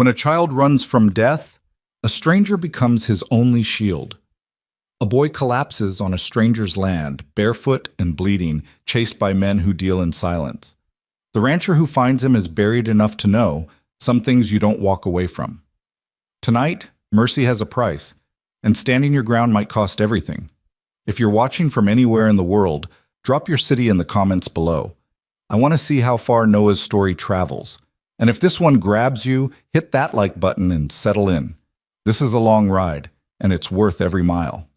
When a child runs from death, a stranger becomes his only shield. A boy collapses on a stranger's land, barefoot and bleeding, chased by men who deal in silence. The rancher who finds him is buried enough to know some things you don't walk away from. Tonight, mercy has a price, and standing your ground might cost everything. If you're watching from anywhere in the world, drop your city in the comments below. I want to see how far Noah's story travels. And if this one grabs you, hit that like button and settle in. This is a long ride, and it's worth every mile.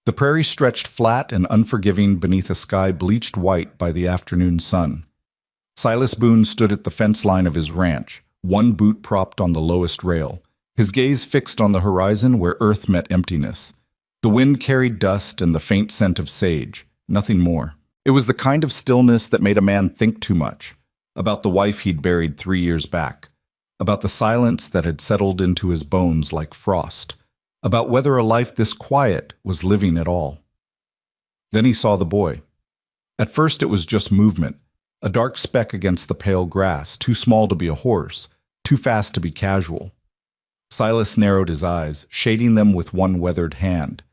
The prairie stretched flat and unforgiving beneath a sky bleached white by the afternoon sun. Silas Boone stood at the fence line of his ranch, one boot propped on the lowest rail, his gaze fixed on the horizon where earth met emptiness. The wind carried dust and the faint scent of sage, nothing more. It was the kind of stillness that made a man think too much, about the wife he'd buried 3 years back, about the silence that had settled into his bones like frost, about whether a life this quiet was living at all. Then he saw the boy. At first it was just movement, a dark speck against the pale grass, too small to be a horse, too fast to be casual. Silas narrowed his eyes, shading them with one weathered hand.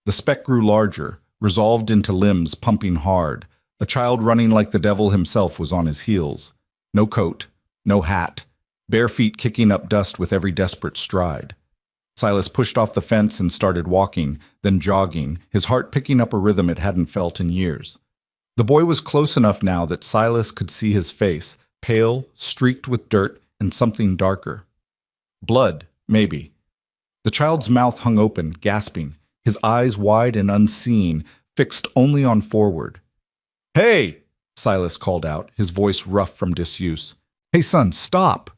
The speck grew larger, resolved into limbs pumping hard. A child running like the devil himself was on his heels. No coat, no hat, bare feet kicking up dust with every desperate stride. Silas pushed off the fence and started walking, then jogging, his heart picking up a rhythm it hadn't felt in years. The boy was close enough now that Silas could see his face, pale, streaked with dirt, and something darker. Blood, maybe. The child's mouth hung open, gasping, his eyes wide and unseeing, fixed only on forward. "Hey!" Silas called out, his voice rough from disuse. "Hey, son, stop!"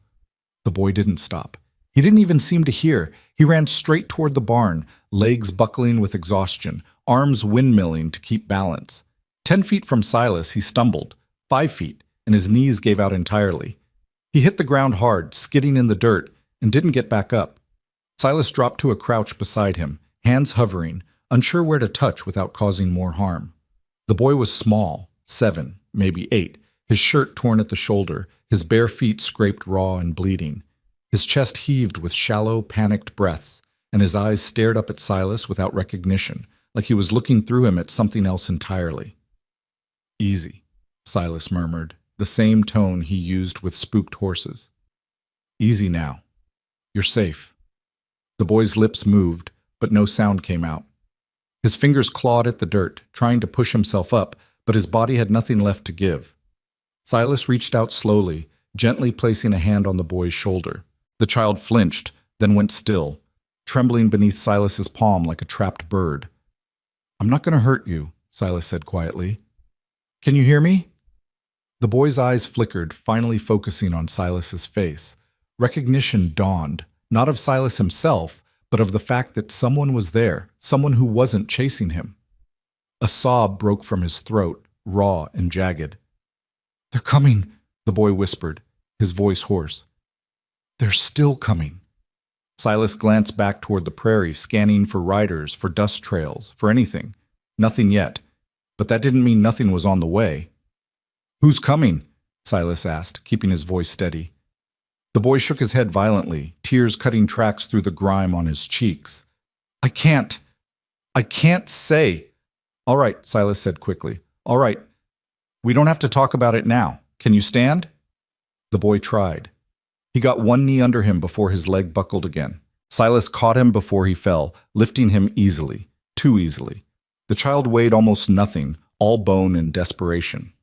The boy didn't stop. He didn't even seem to hear. He ran straight toward the barn, legs buckling with exhaustion, arms windmilling to keep balance. 10 feet from Silas, he stumbled. 5 feet, and his knees gave out entirely. He hit the ground hard, skidding in the dirt, and didn't get back up. Silas dropped to a crouch beside him, hands hovering, unsure where to touch without causing more harm. The boy was small, 7, maybe 8, his shirt torn at the shoulder, his bare feet scraped raw and bleeding. His chest heaved with shallow, panicked breaths, and his eyes stared up at Silas without recognition, like he was looking through him at something else entirely. "Easy," Silas murmured, the same tone he used with spooked horses. "Easy now. You're safe." The boy's lips moved, but no sound came out. His fingers clawed at the dirt, trying to push himself up, but his body had nothing left to give. Silas reached out slowly, gently placing a hand on the boy's shoulder. The child flinched, then went still, trembling beneath Silas's palm like a trapped bird. "I'm not going to hurt you," Silas said quietly. "Can you hear me?" The boy's eyes flickered, finally focusing on Silas's face. Recognition dawned, not of Silas himself, but of the fact that someone was there, someone who wasn't chasing him. A sob broke from his throat, raw and jagged. "They're coming," the boy whispered, his voice hoarse. "They're still coming." Silas glanced back toward the prairie, scanning for riders, for dust trails, for anything. Nothing yet, but that didn't mean nothing was on the way. "Who's coming?" Silas asked, keeping his voice steady. The boy shook his head violently, tears cutting tracks through the grime on his cheeks. I can't say." "All right," Silas said quickly. "All right. We don't have to talk about it now. Can you stand?" The boy tried. He got one knee under him before his leg buckled again. Silas caught him before he fell, lifting him easily, too easily. The child weighed almost nothing, all bone and desperation.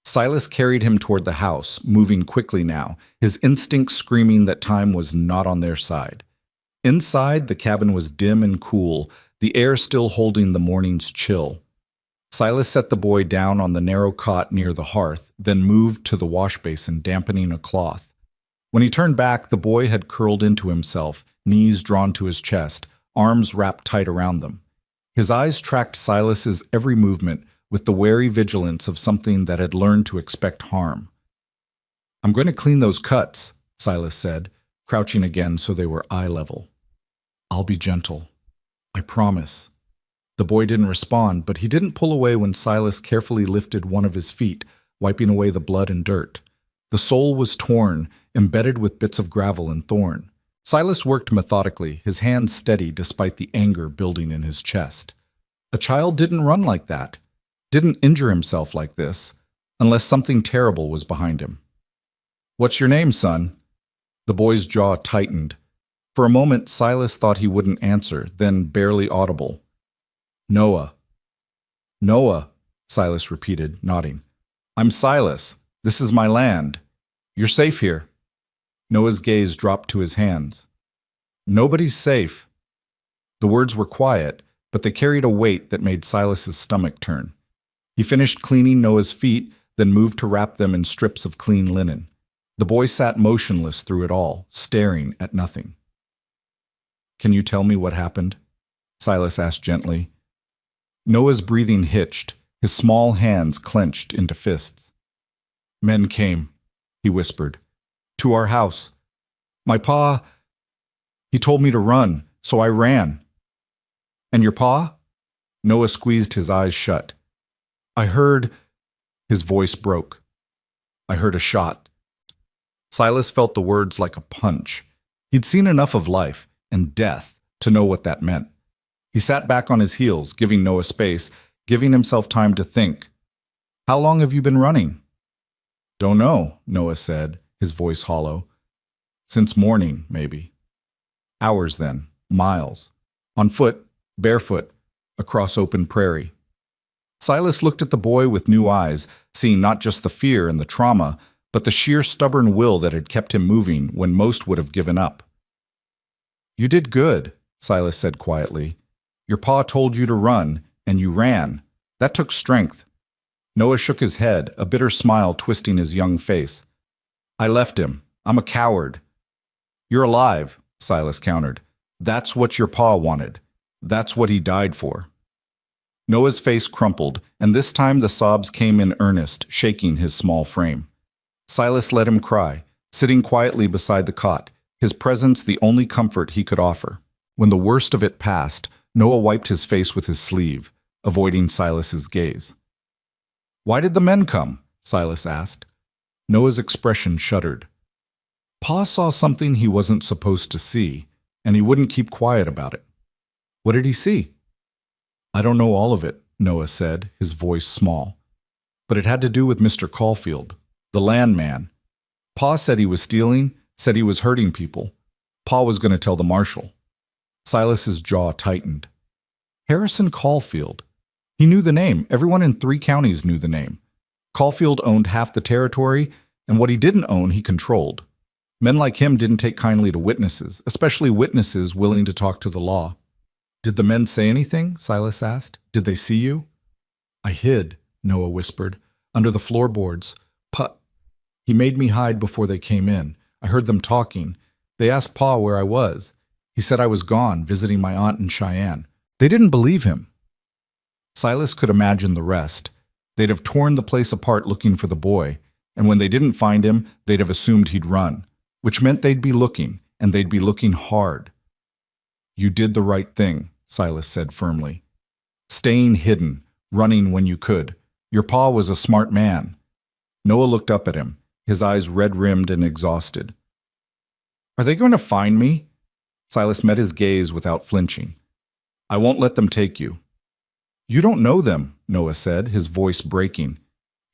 Silas carried him toward the house, moving quickly now, his instincts screaming that time was not on their side. Inside, the cabin was dim and cool, the air still holding the morning's chill. Silas set the boy down on the narrow cot near the hearth, then moved to the wash basin, dampening a cloth. When he turned back, the boy had curled into himself, knees drawn to his chest, arms wrapped tight around them. His eyes tracked Silas's every movement with the wary vigilance of something that had learned to expect harm. "I'm going to clean those cuts," Silas said, crouching again so they were eye level. "I'll be gentle. I promise." The boy didn't respond, but he didn't pull away when Silas carefully lifted one of his feet, wiping away the blood and dirt. The sole was torn, embedded with bits of gravel and thorn. Silas worked methodically, his hands steady despite the anger building in his chest. A child didn't run like that, didn't injure himself like this, unless something terrible was behind him. "What's your name, son?" The boy's jaw tightened. For a moment, Silas thought he wouldn't answer, then barely audible. "Noah." "Noah," Silas repeated, nodding. "I'm Silas. This is my land. You're safe here." Noah's gaze dropped to his hands. "Nobody's safe." The words were quiet, but they carried a weight that made Silas's stomach turn. He finished cleaning Noah's feet, then moved to wrap them in strips of clean linen. The boy sat motionless through it all, staring at nothing. "Can you tell me what happened?" Silas asked gently. Noah's breathing hitched, his small hands clenched into fists. "Men came," he whispered, "to our house. My pa, he told me to run, so I ran." "And your pa?" Noah squeezed his eyes shut. "I heard," his voice broke. "I heard a shot." Silas felt the words like a punch. He'd seen enough of life and death to know what that meant. He sat back on his heels, giving Noah space, giving himself time to think. "How long have you been running?" "Don't know," Noah said, his voice hollow. "Since morning, maybe." "Hours then, miles. On foot, barefoot, across open prairie." Silas looked at the boy with new eyes, seeing not just the fear and the trauma, but the sheer stubborn will that had kept him moving when most would have given up. "You did good," Silas said quietly. "Your pa told you to run, and you ran. That took strength." Noah shook his head, a bitter smile twisting his young face. "I left him. I'm a coward." "You're alive," Silas countered. "That's what your pa wanted. That's what he died for." Noah's face crumpled, and this time the sobs came in earnest, shaking his small frame. Silas let him cry, sitting quietly beside the cot, his presence the only comfort he could offer. When the worst of it passed, Noah wiped his face with his sleeve, avoiding Silas's gaze. "Why did the men come?" Silas asked. Noah's expression shuddered. Pa saw something he wasn't supposed to see, and he wouldn't keep quiet about it. "What did he see?" "I don't know all of it," Noah said, his voice small. "But it had to do with Mr. Caulfield, the landman. Pa said he was stealing, said he was hurting people. Pa was going to tell the marshal." Silas's jaw tightened. Harrison Caulfield. He knew the name. Everyone in 3 counties knew the name. Caulfield owned half the territory, and what he didn't own he controlled. Men like him didn't take kindly to witnesses, especially witnesses willing to talk to the law. "Did the men say anything?" Silas asked. "Did they see you?" "I hid," Noah whispered, "under the floorboards. He made me hide before they came in. I heard them talking. They asked Pa where I was. He said I was gone, visiting my aunt in Cheyenne. They didn't believe him." Silas could imagine the rest. They'd have torn the place apart looking for the boy, and when they didn't find him, they'd have assumed he'd run, which meant they'd be looking, and they'd be looking hard. "You did the right thing," Silas said firmly. "Staying hidden, running when you could. Your pa was a smart man." Noah looked up at him, his eyes red-rimmed and exhausted. "Are they going to find me?" Silas met his gaze without flinching. "I won't let them take you." "You don't know them," Noah said, his voice breaking.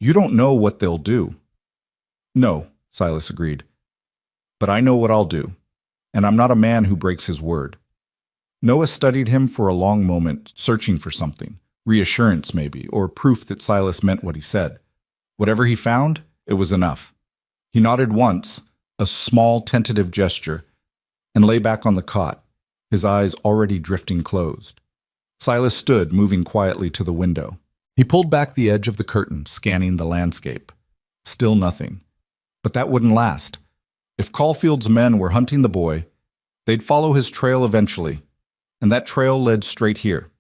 "You don't know what they'll do." "No," Silas agreed. "But I know what I'll do, and I'm not a man who breaks his word." Noah studied him for a long moment, searching for something, reassurance maybe, or proof that Silas meant what he said. Whatever he found, it was enough. He nodded once, a small tentative gesture, and lay back on the cot, his eyes already drifting closed. Silas stood, moving quietly to the window. He pulled back the edge of the curtain, scanning the landscape. Still nothing. But that wouldn't last. If Caulfield's men were hunting the boy, they'd follow his trail eventually, and that trail led straight here.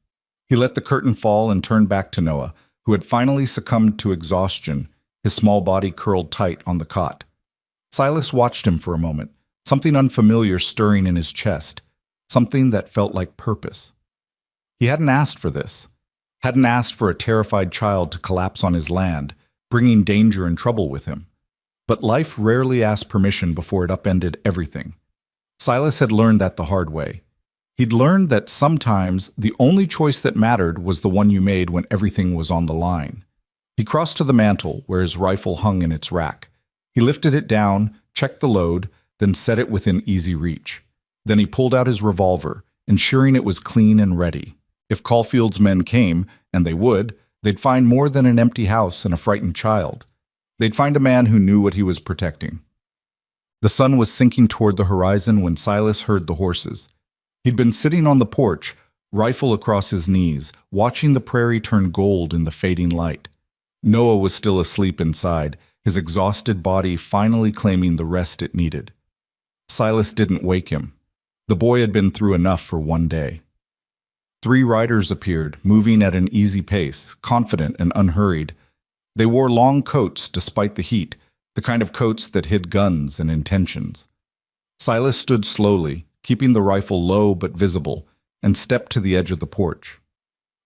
He let the curtain fall and turned back to Noah, who had finally succumbed to exhaustion, his small body curled tight on the cot. Silas watched him for a moment, something unfamiliar stirring in his chest, something that felt like purpose. He hadn't asked for this, hadn't asked for a terrified child to collapse on his land, bringing danger and trouble with him. But life rarely asked permission before it upended everything. Silas had learned that the hard way. He'd learned that sometimes the only choice that mattered was the one you made when everything was on the line. He crossed to the mantel where his rifle hung in its rack. He lifted it down, checked the load, then set it within easy reach. Then he pulled out his revolver, ensuring it was clean and ready. If Caulfield's men came, and they would, they'd find more than an empty house and a frightened child. They'd find a man who knew what he was protecting. The sun was sinking toward the horizon when Silas heard the horses. He'd been sitting on the porch, rifle across his knees, watching the prairie turn gold in the fading light. Noah was still asleep inside, his exhausted body finally claiming the rest it needed. Silas didn't wake him. The boy had been through enough for one day. 3 riders appeared, moving at an easy pace, confident and unhurried. They wore long coats despite the heat, the kind of coats that hid guns and intentions. Silas stood slowly, keeping the rifle low but visible, and stepped to the edge of the porch.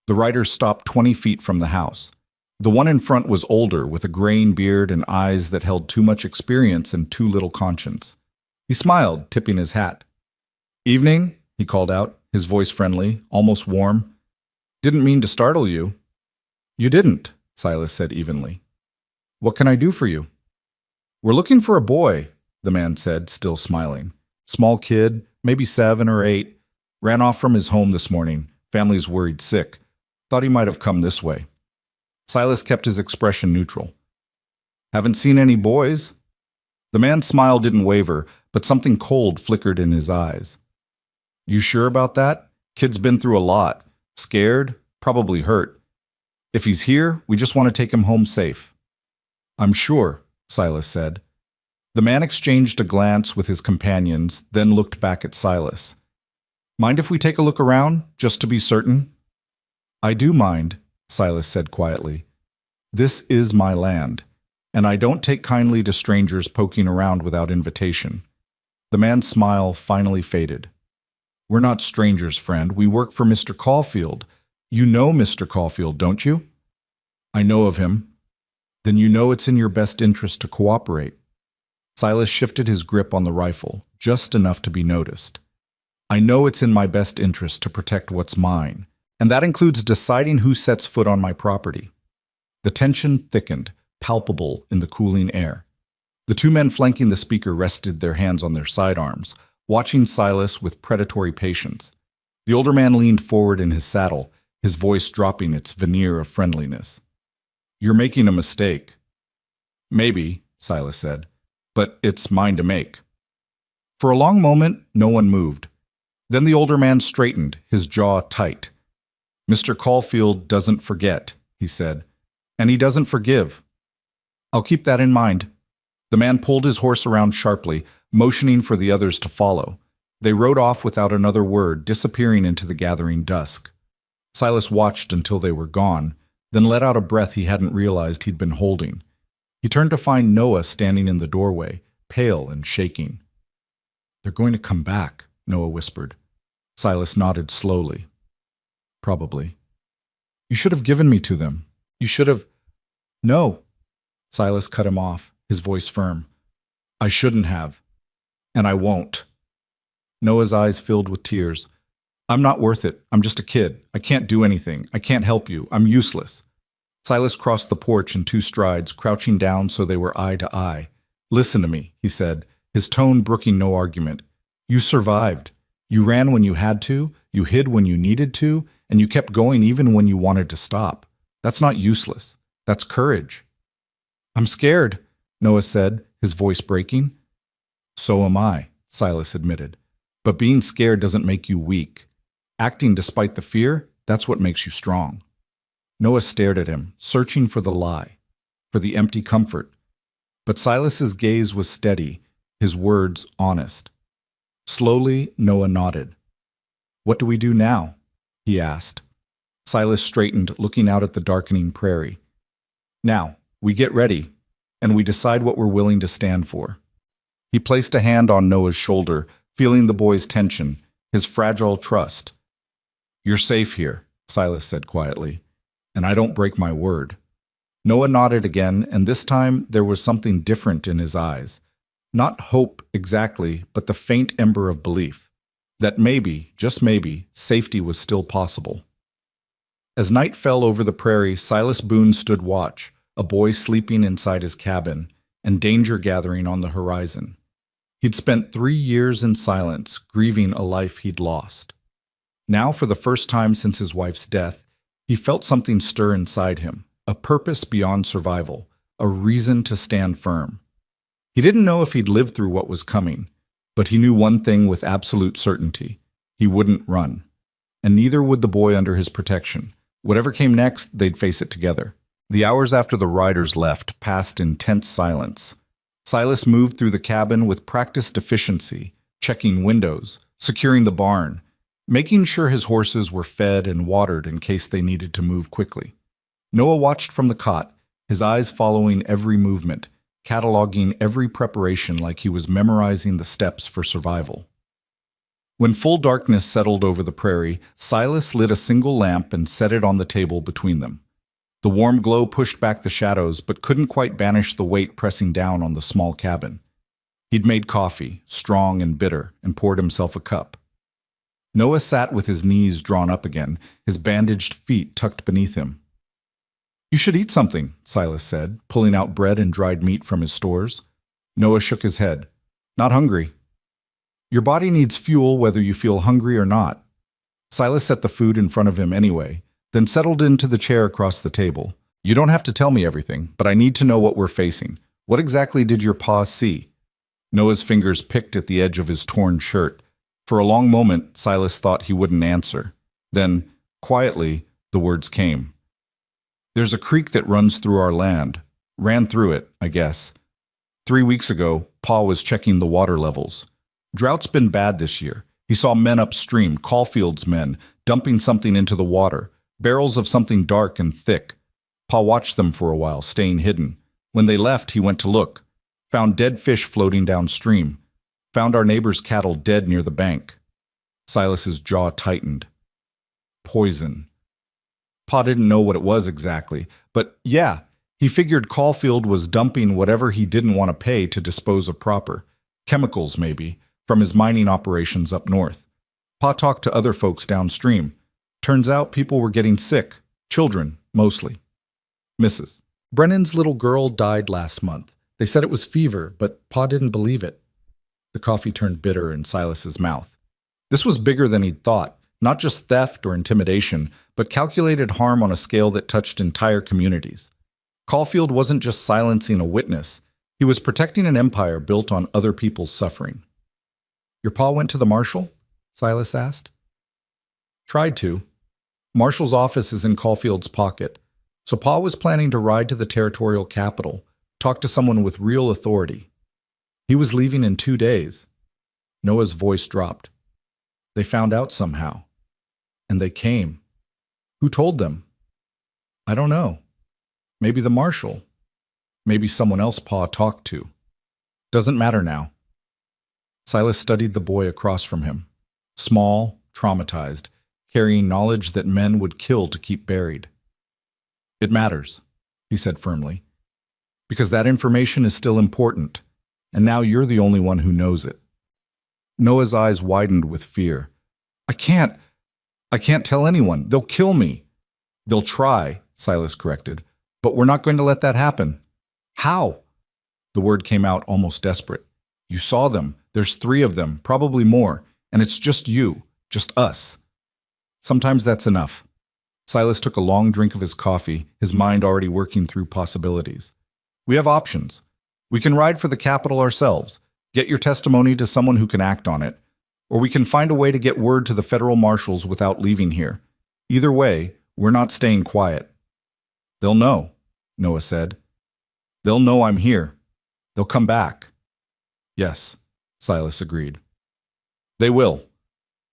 The riders stopped 20 feet from the house. The one in front was older, with a graying beard and eyes that held too much experience and too little conscience. He smiled, tipping his hat. "Evening," he called out, his voice friendly, almost warm. "Didn't mean to startle you." "You didn't," Silas said evenly. "What can I do for you?" "We're looking for a boy," the man said, still smiling. "Small kid, maybe 7 or 8. Ran off from his home this morning. Family's worried sick. Thought he might have come this way." Silas kept his expression neutral. "Haven't seen any boys?" The man's smile didn't waver, but something cold flickered in his eyes. "You sure about that? Kid's been through a lot. Scared, probably hurt. If he's here, we just want to take him home safe." "I'm sure," Silas said. The man exchanged a glance with his companions, then looked back at Silas. "Mind if we take a look around, just to be certain?" "I do mind," Silas said quietly. "This is my land, and I don't take kindly to strangers poking around without invitation." The man's smile finally faded. "We're not strangers, friend. We work for Mr. Caulfield. You know Mr. Caulfield, don't you?" "I know of him." "Then you know it's in your best interest to cooperate." Silas shifted his grip on the rifle, just enough to be noticed. "I know it's in my best interest to protect what's mine, and that includes deciding who sets foot on my property." The tension thickened, palpable in the cooling air. The 2 men flanking the speaker rested their hands on their sidearms, watching Silas with predatory patience. The older man leaned forward in his saddle, his voice dropping its veneer of friendliness. "You're making a mistake." "Maybe," Silas said, "but it's mine to make." For a long moment, no one moved. Then the older man straightened, his jaw tight. "Mr. Caulfield doesn't forget," he said, "and he doesn't forgive." "I'll keep that in mind." The man pulled his horse around sharply, motioning for the others to follow. They rode off without another word, disappearing into the gathering dusk. Silas watched until they were gone, then let out a breath he hadn't realized he'd been holding. He turned to find Noah standing in the doorway, pale and shaking. "They're going to come back," Noah whispered. Silas nodded slowly. "Probably." "You should have given me to them. You should have—" "No." Silas cut him off, his voice firm. "I shouldn't have. And I won't." Noah's eyes filled with tears. "I'm not worth it. I'm just a kid. I can't do anything. I can't help you. I'm useless." Silas crossed the porch in 2 strides, crouching down so they were eye to eye. "Listen to me," he said, his tone brooking no argument. "You survived. You ran when you had to, you hid when you needed to, and you kept going even when you wanted to stop. That's not useless. That's courage." "I'm scared," Noah said, his voice breaking. "So am I," Silas admitted. "But being scared doesn't make you weak. Acting despite the fear, that's what makes you strong." Noah stared at him, searching for the lie, for the empty comfort. But Silas's gaze was steady, his words honest. Slowly, Noah nodded. "What do we do now?" he asked. Silas straightened, looking out at the darkening prairie. "Now, we get ready, and we decide what we're willing to stand for." He placed a hand on Noah's shoulder, feeling the boy's tension, his fragile trust. "You're safe here," Silas said quietly, "and I don't break my word." Noah nodded again, and this time there was something different in his eyes. Not hope exactly, but the faint ember of belief that maybe, just maybe, safety was still possible. As night fell over the prairie, Silas Boone stood watch, a boy sleeping inside his cabin, and danger gathering on the horizon. He'd spent 3 years in silence, grieving a life he'd lost. Now, for the first time since his wife's death, he felt something stir inside him, a purpose beyond survival, a reason to stand firm. He didn't know if he'd live through what was coming, but he knew one thing with absolute certainty: he wouldn't run. And neither would the boy under his protection. Whatever came next, they'd face it together. The hours after the riders left passed in tense silence. Silas moved through the cabin with practiced efficiency, checking windows, securing the barn, making sure his horses were fed and watered in case they needed to move quickly. Noah watched from the cot, his eyes following every movement, cataloging every preparation like he was memorizing the steps for survival. When full darkness settled over the prairie, Silas lit a single lamp and set it on the table between them. The warm glow pushed back the shadows, but couldn't quite banish the weight pressing down on the small cabin. He'd made coffee, strong and bitter, and poured himself a cup. Noah sat with his knees drawn up again, his bandaged feet tucked beneath him. "You should eat something," Silas said, pulling out bread and dried meat from his stores. Noah shook his head. "Not hungry." "Your body needs fuel whether you feel hungry or not." Silas set the food in front of him anyway, then settled into the chair across the table. "You don't have to tell me everything, but I need to know what we're facing. What exactly did your pa see?" Noah's fingers picked at the edge of his torn shirt. For a long moment, Silas thought he wouldn't answer. Then, quietly, the words came. "There's a creek that runs through our land. Ran through it, I guess. 3 weeks ago, Pa was checking the water levels. Drought's been bad this year. He saw men upstream, Caulfield's men, dumping something into the water, barrels of something dark and thick. Pa watched them for a while, staying hidden. When they left, he went to look. Found dead fish floating downstream. Found our neighbor's cattle dead near the bank." Silas's jaw tightened. Poison. Pa didn't know what it was exactly, but yeah, he figured Caulfield was dumping whatever he didn't want to pay to dispose of proper. Chemicals, maybe, from his mining operations up north. Pa talked to other folks downstream. Turns out people were getting sick. Children, mostly. Mrs. Brennan's little girl died last month. They said it was fever, but Pa didn't believe it. The coffee turned bitter in Silas's mouth. This was bigger than he'd thought. Not just theft or intimidation, but calculated harm on a scale that touched entire communities. Caulfield wasn't just silencing a witness. He was protecting an empire built on other people's suffering. "Your pa went to the marshal?" Silas asked. "Tried to. Marshal's office is in Caulfield's pocket, so Pa was planning to ride to the territorial capital, talk to someone with real authority. He was leaving in 2 days. Noah's voice dropped. "They found out somehow. And they came. Who told them?" "I don't know. Maybe the marshal. Maybe someone else Pa talked to. Doesn't matter now." Silas studied the boy across from him. Small, traumatized, carrying knowledge that men would kill to keep buried. "It matters," he said firmly, "because that information is still important, and now you're the only one who knows it." Noah's eyes widened with fear. I can't tell anyone. They'll kill me." "They'll try," Silas corrected, "but we're not going to let that happen." "How?" The word came out almost desperate. "You saw them. There's 3 of them, probably more, and it's just you, just us." "Sometimes that's enough." Silas took a long drink of his coffee, his mind already working through possibilities. "We have options. We can ride for the capital ourselves, get your testimony to someone who can act on it, or we can find a way to get word to the federal marshals without leaving here. Either way, we're not staying quiet." "They'll know," Noah said. "They'll know I'm here. They'll come back." "Yes," Silas agreed. "They will,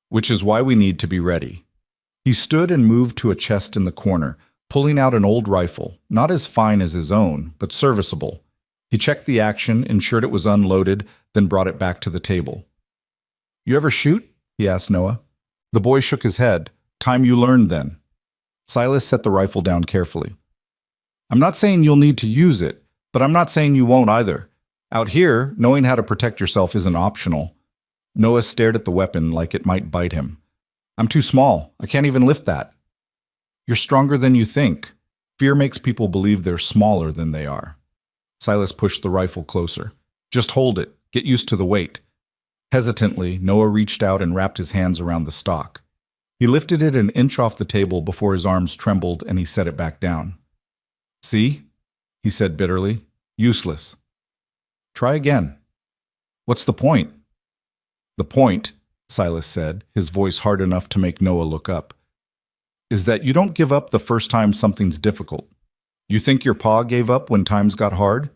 which is why we need to be ready." He stood and moved to a chest in the corner, pulling out an old rifle, not as fine as his own, but serviceable. He checked the action, ensured it was unloaded, then brought it back to the table. "You ever shoot?" he asked Noah. The boy shook his head. "Time you learned then." Silas set the rifle down carefully. I'm not saying you'll need to use it, but I'm not saying you won't either. Out here, knowing how to protect yourself isn't optional. Noah stared at the weapon like it might bite him. I'm too small. I can't even lift that. You're stronger than you think. Fear makes people believe they're smaller than they are. Silas pushed the rifle closer. Just hold it. Get used to the weight. Hesitantly, Noah reached out and wrapped his hands around the stock. He lifted it an inch off the table before his arms trembled and he set it back down. See? He said bitterly. Useless. Try again. What's the point? The point, Silas said, his voice hard enough to make Noah look up, is that you don't give up the first time something's difficult. You think your pa gave up when times got hard?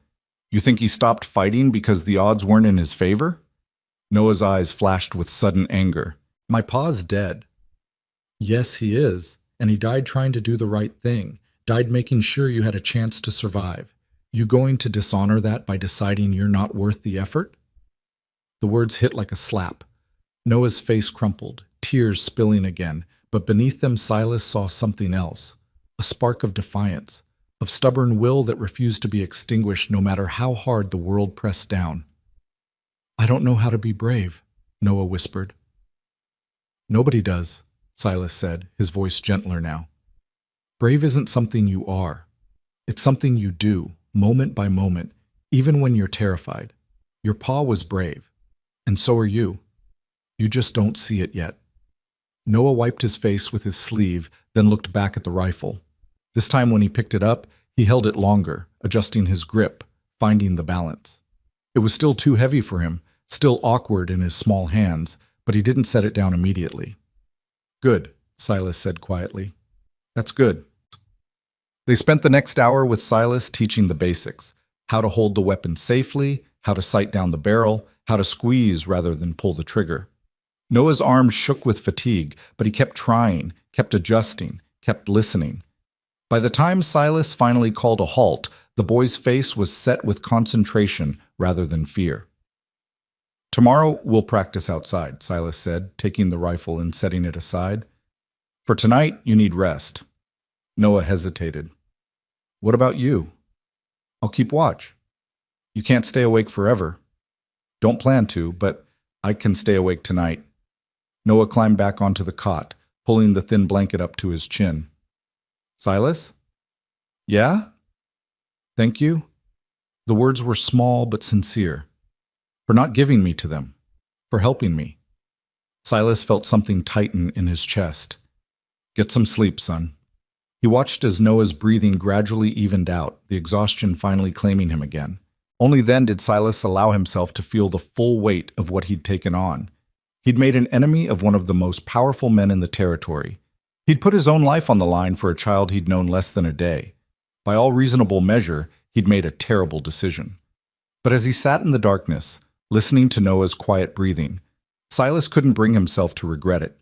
You think he stopped fighting because the odds weren't in his favor? Noah's eyes flashed with sudden anger. My pa's dead. Yes, he is, and he died trying to do the right thing, died making sure you had a chance to survive. You going to dishonor that by deciding you're not worth the effort? The words hit like a slap. Noah's face crumpled, tears spilling again, but beneath them Silas saw something else, a spark of defiance, of stubborn will that refused to be extinguished no matter how hard the world pressed down. I don't know how to be brave, Noah whispered. Nobody does, Silas said, his voice gentler now. Brave isn't something you are. It's something you do, moment by moment, even when you're terrified. Your pa was brave, and so are you. You just don't see it yet. Noah wiped his face with his sleeve, then looked back at the rifle. This time when he picked it up, he held it longer, adjusting his grip, finding the balance. It was still too heavy for him, still awkward in his small hands, but he didn't set it down immediately. Good, Silas said quietly. That's good. They spent the next hour with Silas teaching the basics, how to hold the weapon safely, how to sight down the barrel, how to squeeze rather than pull the trigger. Noah's arms shook with fatigue, but he kept trying, kept adjusting, kept listening. By the time Silas finally called a halt, the boy's face was set with concentration rather than fear. Tomorrow we'll practice outside, Silas said, taking the rifle and setting it aside. For tonight, you need rest. Noah hesitated. What about you? I'll keep watch. You can't stay awake forever. Don't plan to, but I can stay awake tonight. Noah climbed back onto the cot, pulling the thin blanket up to his chin. Silas? Yeah? Thank you. The words were small but sincere. For not giving me to them. For helping me. Silas felt something tighten in his chest. Get some sleep, son. He watched as Noah's breathing gradually evened out, the exhaustion finally claiming him again. Only then did Silas allow himself to feel the full weight of what he'd taken on. He'd made an enemy of one of the most powerful men in the territory. He'd put his own life on the line for a child he'd known less than a day. By all reasonable measure, he'd made a terrible decision. But as he sat in the darkness, listening to Noah's quiet breathing, Silas couldn't bring himself to regret it.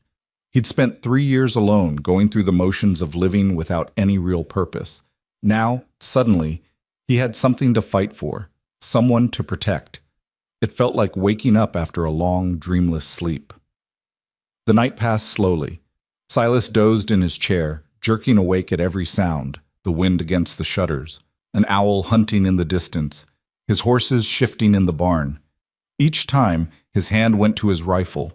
He'd spent 3 years alone, going through the motions of living without any real purpose. Now, suddenly, he had something to fight for, someone to protect. It felt like waking up after a long, dreamless sleep. The night passed slowly. Silas dozed in his chair, jerking awake at every sound, the wind against the shutters, an owl hunting in the distance, his horses shifting in the barn. Each time, his hand went to his rifle,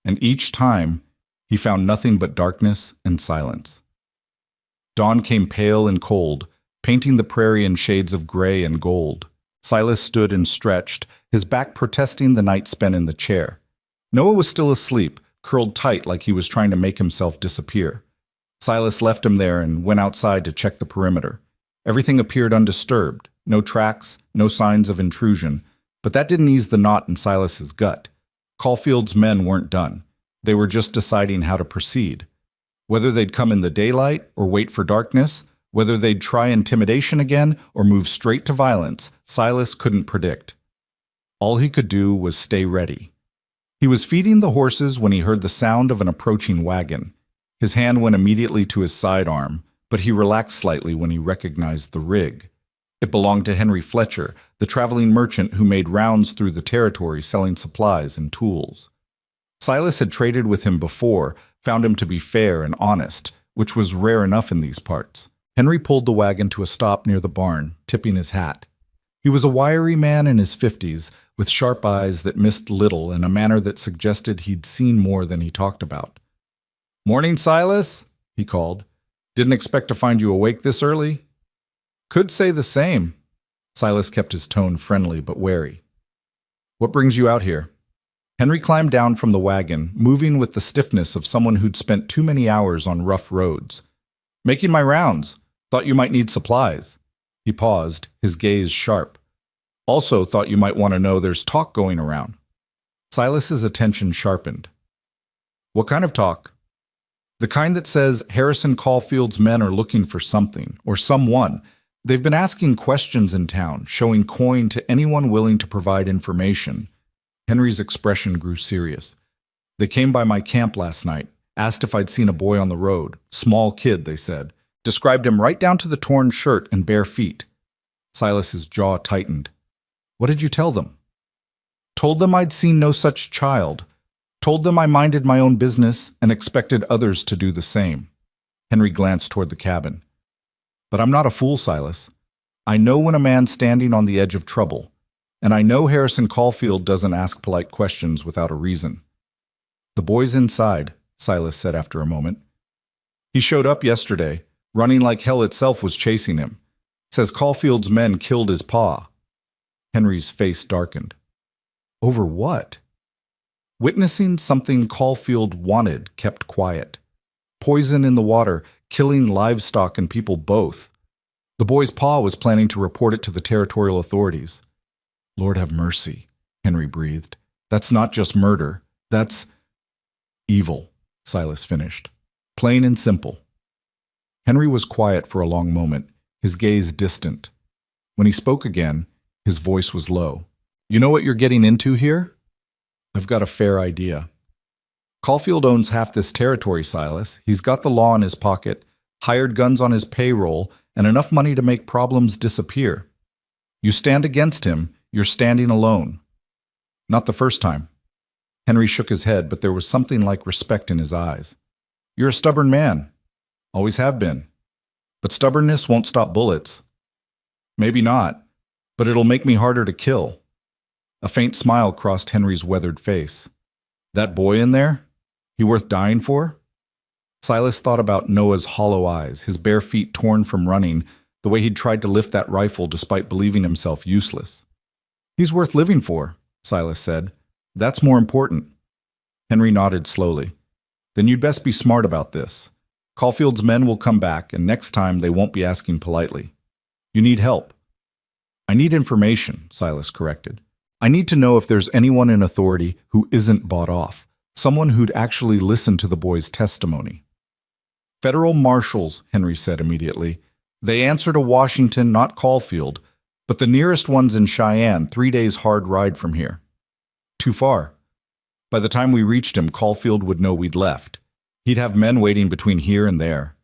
and each time, he found nothing but darkness and silence. Dawn came pale and cold, painting the prairie in shades of gray and gold. Silas stood and stretched, his back protesting the night spent in the chair. Noah was still asleep, curled tight like he was trying to make himself disappear. Silas left him there and went outside to check the perimeter. Everything appeared undisturbed, no tracks, no signs of intrusion, but that didn't ease the knot in Silas's gut. Caulfield's men weren't done. They were just deciding how to proceed. Whether they'd come in the daylight or wait for darkness, whether they'd try intimidation again or move straight to violence, Silas couldn't predict. All he could do was stay ready. He was feeding the horses when he heard the sound of an approaching wagon. His hand went immediately to his sidearm, but he relaxed slightly when he recognized the rig. It belonged to Henry Fletcher, the traveling merchant who made rounds through the territory selling supplies and tools. Silas had traded with him before, found him to be fair and honest, which was rare enough in these parts. Henry pulled the wagon to a stop near the barn, tipping his hat. He was a wiry man in his 50s, with sharp eyes that missed little and a manner that suggested he'd seen more than he talked about. "Morning, Silas," he called. "Didn't expect to find you awake this early." "Could say the same." Silas kept his tone friendly but wary. "What brings you out here?" Henry climbed down from the wagon, moving with the stiffness of someone who'd spent too many hours on rough roads. "Making my rounds. Thought you might need supplies." He paused, his gaze sharp. "Also thought you might want to know there's talk going around." Silas's attention sharpened. "What kind of talk?" "The kind that says Harrison Caulfield's men are looking for something, or someone. They've been asking questions in town, showing coin to anyone willing to provide information." Henry's expression grew serious. "They came by my camp last night, asked if I'd seen a boy on the road. Small kid, they said. Described him right down to the torn shirt and bare feet." Silas's jaw tightened. "What did you tell them?" "Told them I'd seen no such child. Told them I minded my own business and expected others to do the same." Henry glanced toward the cabin. "But I'm not a fool, Silas. I know when a man's standing on the edge of trouble, and I know Harrison Caulfield doesn't ask polite questions without a reason." "The boy's inside," Silas said after a moment. "He showed up yesterday, running like hell itself was chasing him. Says Caulfield's men killed his pa." Henry's face darkened. "Over what?" "Witnessing something Caulfield wanted kept quiet. Poison in the water, killing livestock and people both. The boy's pa was planning to report it to the territorial authorities." "Lord have mercy," Henry breathed. "That's not just murder. That's evil," Silas finished. "Plain and simple." Henry was quiet for a long moment, his gaze distant. When he spoke again, his voice was low. "You know what you're getting into here?" "I've got a fair idea." "Caulfield owns half this territory, Silas. He's got the law in his pocket, hired guns on his payroll, and enough money to make problems disappear. You stand against him, you're standing alone." "Not the first time." Henry shook his head, but there was something like respect in his eyes. "You're a stubborn man. Always have been. But stubbornness won't stop bullets." "Maybe not, but it'll make me harder to kill." A faint smile crossed Henry's weathered face. "That boy in there? He worth dying for?" Silas thought about Noah's hollow eyes, his bare feet torn from running, the way he'd tried to lift that rifle despite believing himself useless. "He's worth living for," Silas said. "That's more important." Henry nodded slowly. "Then you'd best be smart about this. Caulfield's men will come back, and next time they won't be asking politely. You need help." "I need information," Silas corrected. "I need to know if there's anyone in authority who isn't bought off, someone who'd actually listen to the boy's testimony." "Federal marshals," Henry said immediately. "They answer to Washington, not Caulfield, but the nearest one's in Cheyenne, 3 days' hard ride from here." "Too far. By the time we reached him, Caulfield would know we'd left. He'd have men waiting between here and there."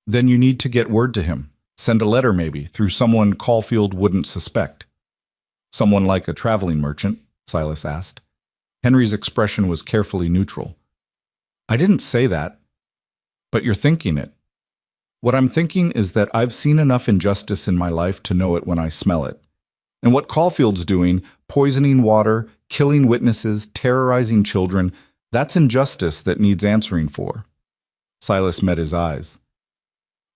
"Then you need to get word to him. Send a letter, maybe, through someone Caulfield wouldn't suspect." "Someone like a traveling merchant?" Silas asked. Henry's expression was carefully neutral. "I didn't say that. But you're thinking it. What I'm thinking is that I've seen enough injustice in my life to know it when I smell it. And what Caulfield's doing, poisoning water, killing witnesses, terrorizing children, that's injustice that needs answering for." Silas met his eyes.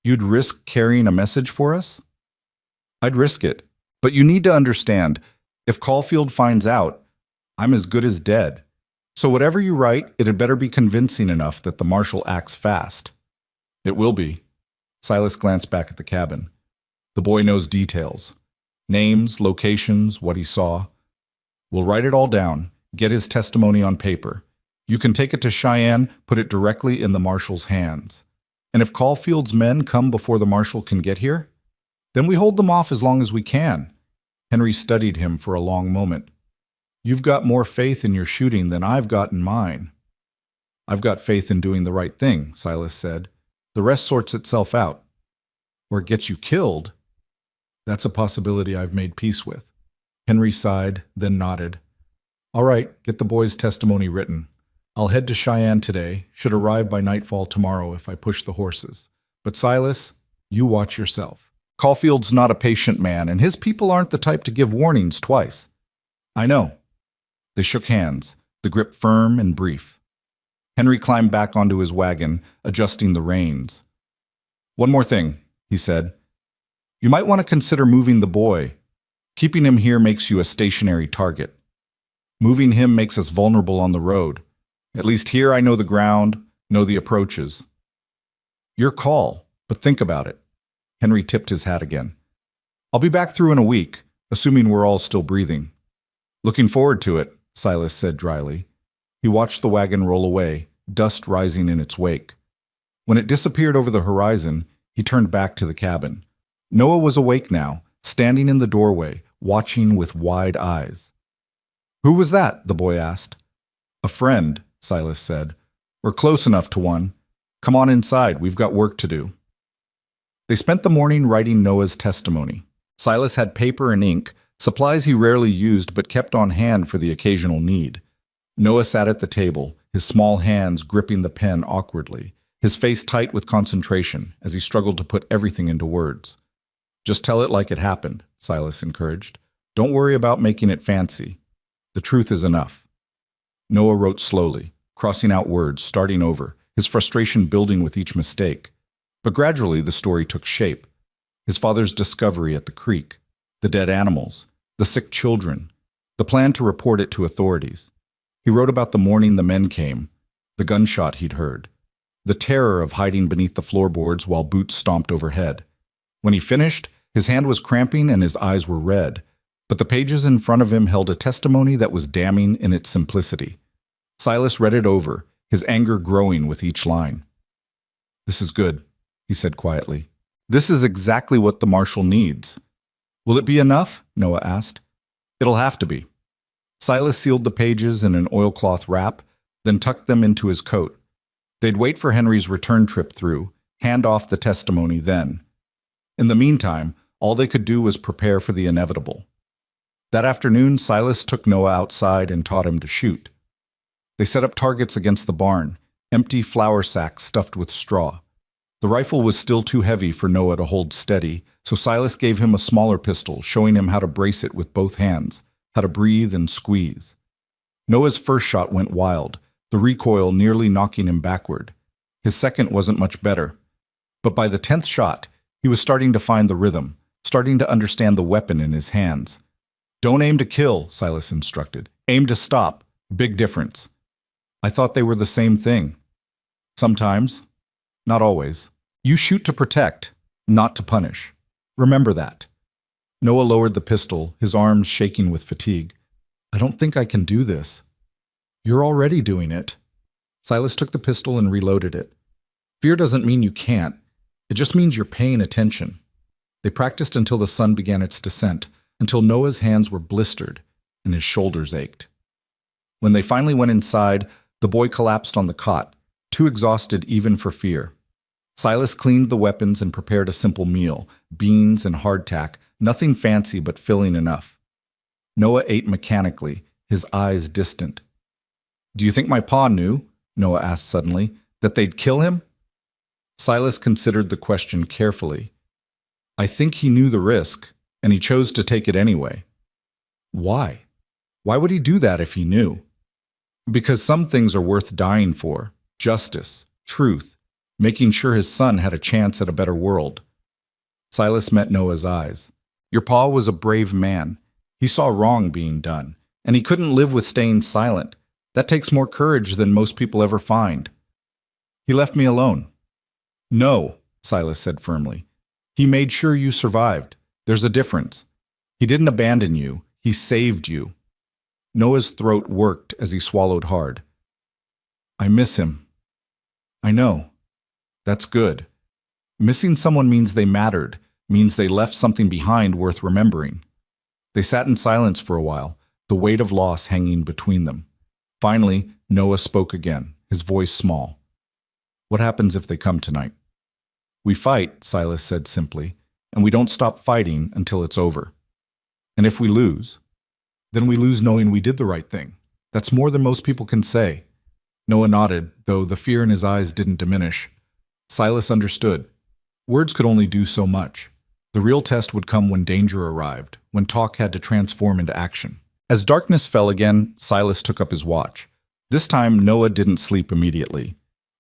"You'd risk carrying a message for us?" "I'd risk it. But you need to understand, if Caulfield finds out, I'm as good as dead. So whatever you write, it had better be convincing enough that the marshal acts fast." "It will be." Silas glanced back at the cabin. "The boy knows details. Names, locations, what he saw. We'll write it all down, get his testimony on paper. You can take it to Cheyenne, put it directly in the marshal's hands. And if Caulfield's men come before the marshal can get here, then we hold them off as long as we can." Henry studied him for a long moment. "You've got more faith in your shooting than I've got in mine." "I've got faith in doing the right thing," Silas said. "The rest sorts itself out. Or it gets you killed. That's a possibility I've made peace with." Henry sighed, then nodded. "All right, get the boy's testimony written. I'll head to Cheyenne today, should arrive by nightfall tomorrow if I push the horses. But Silas, You watch yourself. Caulfield's not a patient man, and his people aren't the type to give warnings twice. I know. They shook hands, the grip firm and brief. Henry climbed back onto his wagon, adjusting the reins. One more thing, he said. You might want to consider moving the boy. Keeping him here makes you a stationary target. Moving him makes us vulnerable on the road. At least here I know the ground, know the approaches. Your call, but think about it. Henry tipped his hat again. I'll be back through in a week, assuming we're all still breathing. Looking forward to it, Silas said dryly. He watched the wagon roll away, dust rising in its wake. When it disappeared over the horizon, he turned back to the cabin. Noah was awake now, standing in the doorway, watching with wide eyes. Who was that? The boy asked. A friend, Silas said. We're close enough to one. Come on inside, we've got work to do. They spent the morning writing Noah's testimony. Silas had paper and ink, supplies he rarely used but kept on hand for the occasional need. Noah sat at the table, his small hands gripping the pen awkwardly, his face tight with concentration as he struggled to put everything into words. Just tell it like it happened, Silas encouraged. Don't worry about making it fancy. The truth is enough. Noah wrote slowly, crossing out words, starting over, his frustration building with each mistake. But gradually the story took shape. His father's discovery at the creek, the dead animals, the sick children, the plan to report it to authorities. He wrote about the morning the men came, the gunshot he'd heard, the terror of hiding beneath the floorboards while boots stomped overhead. When he finished, his hand was cramping and his eyes were red, but the pages in front of him held a testimony that was damning in its simplicity. Silas read it over, his anger growing with each line. This is good, he said quietly. This is exactly what the marshal needs. Will it be enough? Noah asked. It'll have to be. Silas sealed the pages in an oilcloth wrap, then tucked them into his coat. They'd wait for Henry's return trip through, hand off the testimony then. In the meantime, all they could do was prepare for the inevitable. That afternoon, Silas took Noah outside and taught him to shoot. They set up targets against the barn, empty flour sacks stuffed with straw. The rifle was still too heavy for Noah to hold steady, so Silas gave him a smaller pistol, showing him how to brace it with both hands, how to breathe and squeeze. Noah's first shot went wild, the recoil nearly knocking him backward. His second wasn't much better. But by the 10th shot, he was starting to find the rhythm, starting to understand the weapon in his hands. Don't aim to kill, Silas instructed. Aim to stop. Big difference. I thought they were the same thing. Sometimes. Not always. You shoot to protect, not to punish. Remember that. Noah lowered the pistol, his arms shaking with fatigue. I don't think I can do this. You're already doing it. Silas took the pistol and reloaded it. Fear doesn't mean you can't. It just means you're paying attention. They practiced until the sun began its descent, until Noah's hands were blistered and his shoulders ached. When they finally went inside, the boy collapsed on the cot, too exhausted even for fear. Silas cleaned the weapons and prepared a simple meal, beans and hardtack, nothing fancy but filling enough. Noah ate mechanically, his eyes distant. Do you think my pa knew, Noah asked suddenly, that they'd kill him? Silas considered the question carefully. I think he knew the risk, and he chose to take it anyway. Why? Why would he do that if he knew? Because some things are worth dying for. Justice, truth, making sure his son had a chance at a better world. Silas met Noah's eyes. Your pa was a brave man. He saw wrong being done, and he couldn't live with staying silent. That takes more courage than most people ever find. He left me alone. No, Silas said firmly. He made sure you survived. There's a difference. He didn't abandon you. He saved you. Noah's throat worked as he swallowed hard. I miss him. I know. That's good. Missing someone means they mattered, means they left something behind worth remembering. They sat in silence for a while, the weight of loss hanging between them. Finally, Noah spoke again, his voice small. What happens if they come tonight? We fight, Silas said simply, and we don't stop fighting until it's over. And if we lose, then we lose knowing we did the right thing. That's more than most people can say. Noah nodded, though the fear in his eyes didn't diminish. Silas understood. Words could only do so much. The real test would come when danger arrived, when talk had to transform into action. As darkness fell again, Silas took up his watch. This time, Noah didn't sleep immediately.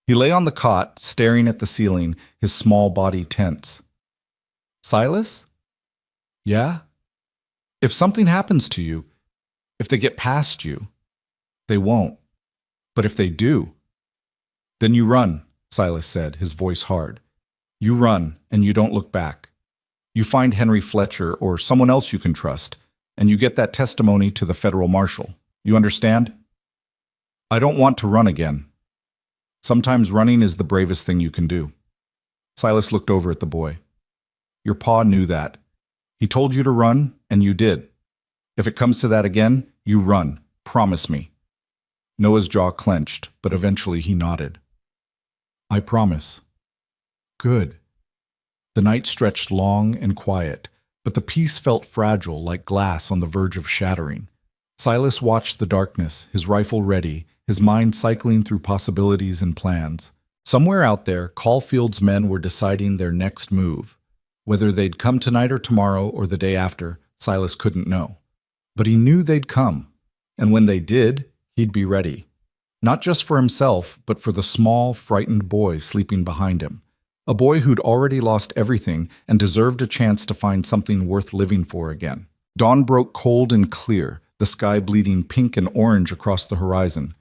He lay on the cot, staring at the ceiling, his small body tense. Silas? Yeah? If something happens to you, if they get past you, they won't. But if they do, then you run, Silas said, his voice hard. You run, and you don't look back. You find Henry Fletcher or someone else you can trust, and you get that testimony to the federal marshal. You understand? I don't want to run again. Sometimes running is the bravest thing you can do. Silas looked over at the boy. Your pa knew that. He told you to run, and you did. If it comes to that again, you run. Promise me. Noah's jaw clenched, but eventually he nodded. I promise. Good. The night stretched long and quiet, but the peace felt fragile like glass on the verge of shattering. Silas watched the darkness, his rifle ready, his mind cycling through possibilities and plans. Somewhere out there, Caulfield's men were deciding their next move. Whether they'd come tonight or tomorrow or the day after, Silas couldn't know. But he knew they'd come, and when they did, he'd be ready. Not just for himself, but for the small, frightened boy sleeping behind him. A boy who'd already lost everything and deserved a chance to find something worth living for again. Dawn broke cold and clear, the sky bleeding pink and orange across the horizon.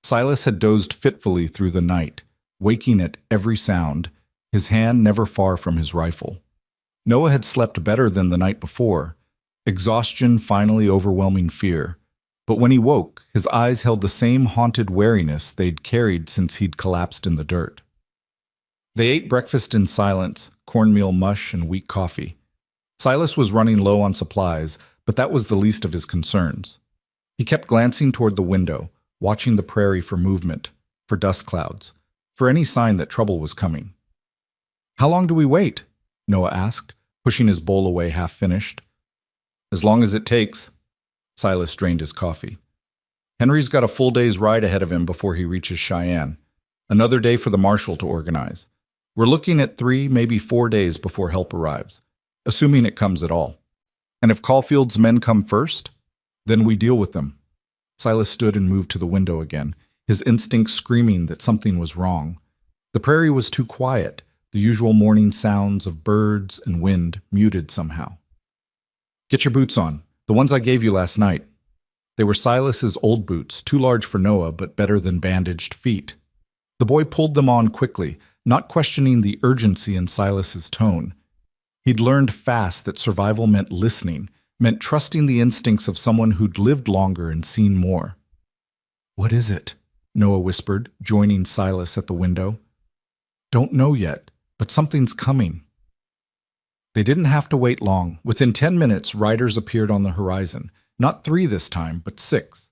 Silas had dozed fitfully through the night, waking at every sound, his hand never far from his rifle. Noah had slept better than the night before, exhaustion finally overwhelming fear. But when he woke, his eyes held the same haunted wariness they'd carried since he'd collapsed in the dirt. They ate breakfast in silence, cornmeal mush and weak coffee. Silas was running low on supplies, but that was the least of his concerns. He kept glancing toward the window, watching the prairie for movement, for dust clouds, for any sign that trouble was coming. How long do we wait? Noah asked, pushing his bowl away half-finished. As long as it takes. Silas drained his coffee. Henry's got a full day's ride ahead of him before he reaches Cheyenne. Another day for the marshal to organize. We're looking at 3, maybe 4 days before help arrives, assuming it comes at all. And if Caulfield's men come first, then we deal with them. Silas stood and moved to the window again, his instincts screaming that something was wrong. The prairie was too quiet, the usual morning sounds of birds and wind muted somehow. Get your boots on, the ones I gave you last night. They were Silas's old boots, too large for Noah, but better than bandaged feet. The boy pulled them on quickly, not questioning the urgency in Silas's tone. He'd learned fast that survival meant listening, meant trusting the instincts of someone who'd lived longer and seen more. What is it? Noah whispered, joining Silas at the window. Don't know yet, but something's coming. They didn't have to wait long. Within 10 minutes, riders appeared on the horizon. Not 3 this time, but 6.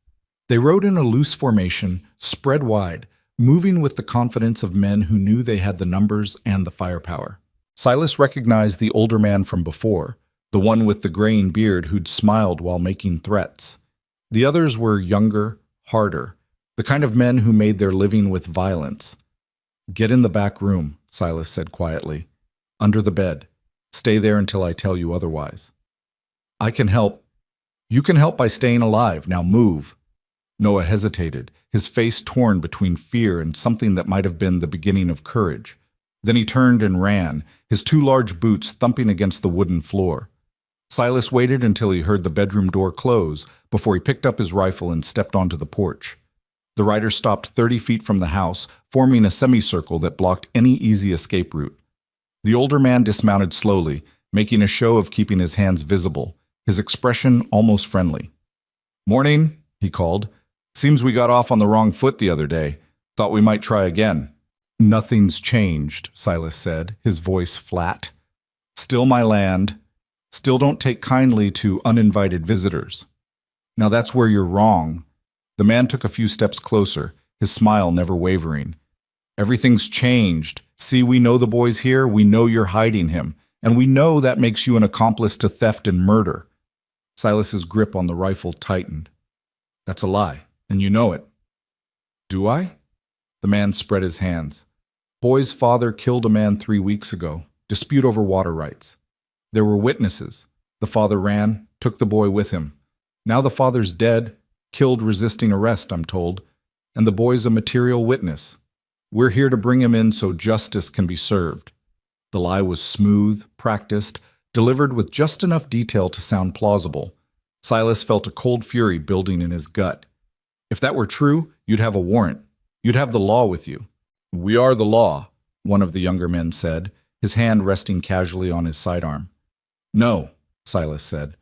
They rode in a loose formation, spread wide, moving with the confidence of men who knew they had the numbers and the firepower. Silas recognized the older man from before, the one with the graying beard who'd smiled while making threats. The others were younger, harder, the kind of men who made their living with violence. Get in the back room, Silas said quietly. Under the bed. Stay there until I tell you otherwise. I can help. You can help by staying alive. Now move. Noah hesitated, his face torn between fear and something that might have been the beginning of courage. Then he turned and ran, his 2 large boots thumping against the wooden floor. Silas waited until he heard the bedroom door close before he picked up his rifle and stepped onto the porch. The rider stopped 30 feet from the house, forming a semicircle that blocked any easy escape route. The older man dismounted slowly, making a show of keeping his hands visible, his expression almost friendly. Morning, he called. Seems we got off on the wrong foot the other day. Thought we might try again. Nothing's changed, Silas said, his voice flat. Still my land. Still don't take kindly to uninvited visitors. Now that's where you're wrong. The man took a few steps closer, his smile never wavering. Everything's changed. See, we know the boy's here, we know you're hiding him, and we know that makes you an accomplice to theft and murder. Silas's grip on the rifle tightened. That's a lie, and you know it. Do I? The man spread his hands. Boy's father killed a man 3 weeks ago. dispute over water rights. There were witnesses. The father ran, took the boy with him. Now the father's dead, killed resisting arrest, I'm told, and the boy's a material witness. We're here to bring him in so justice can be served. The lie was smooth, practiced, delivered with just enough detail to sound plausible. Silas felt a cold fury building in his gut. If that were true, you'd have a warrant. You'd have the law with you. We are the law, one of the younger men said, his hand resting casually on his sidearm. No, Silas said.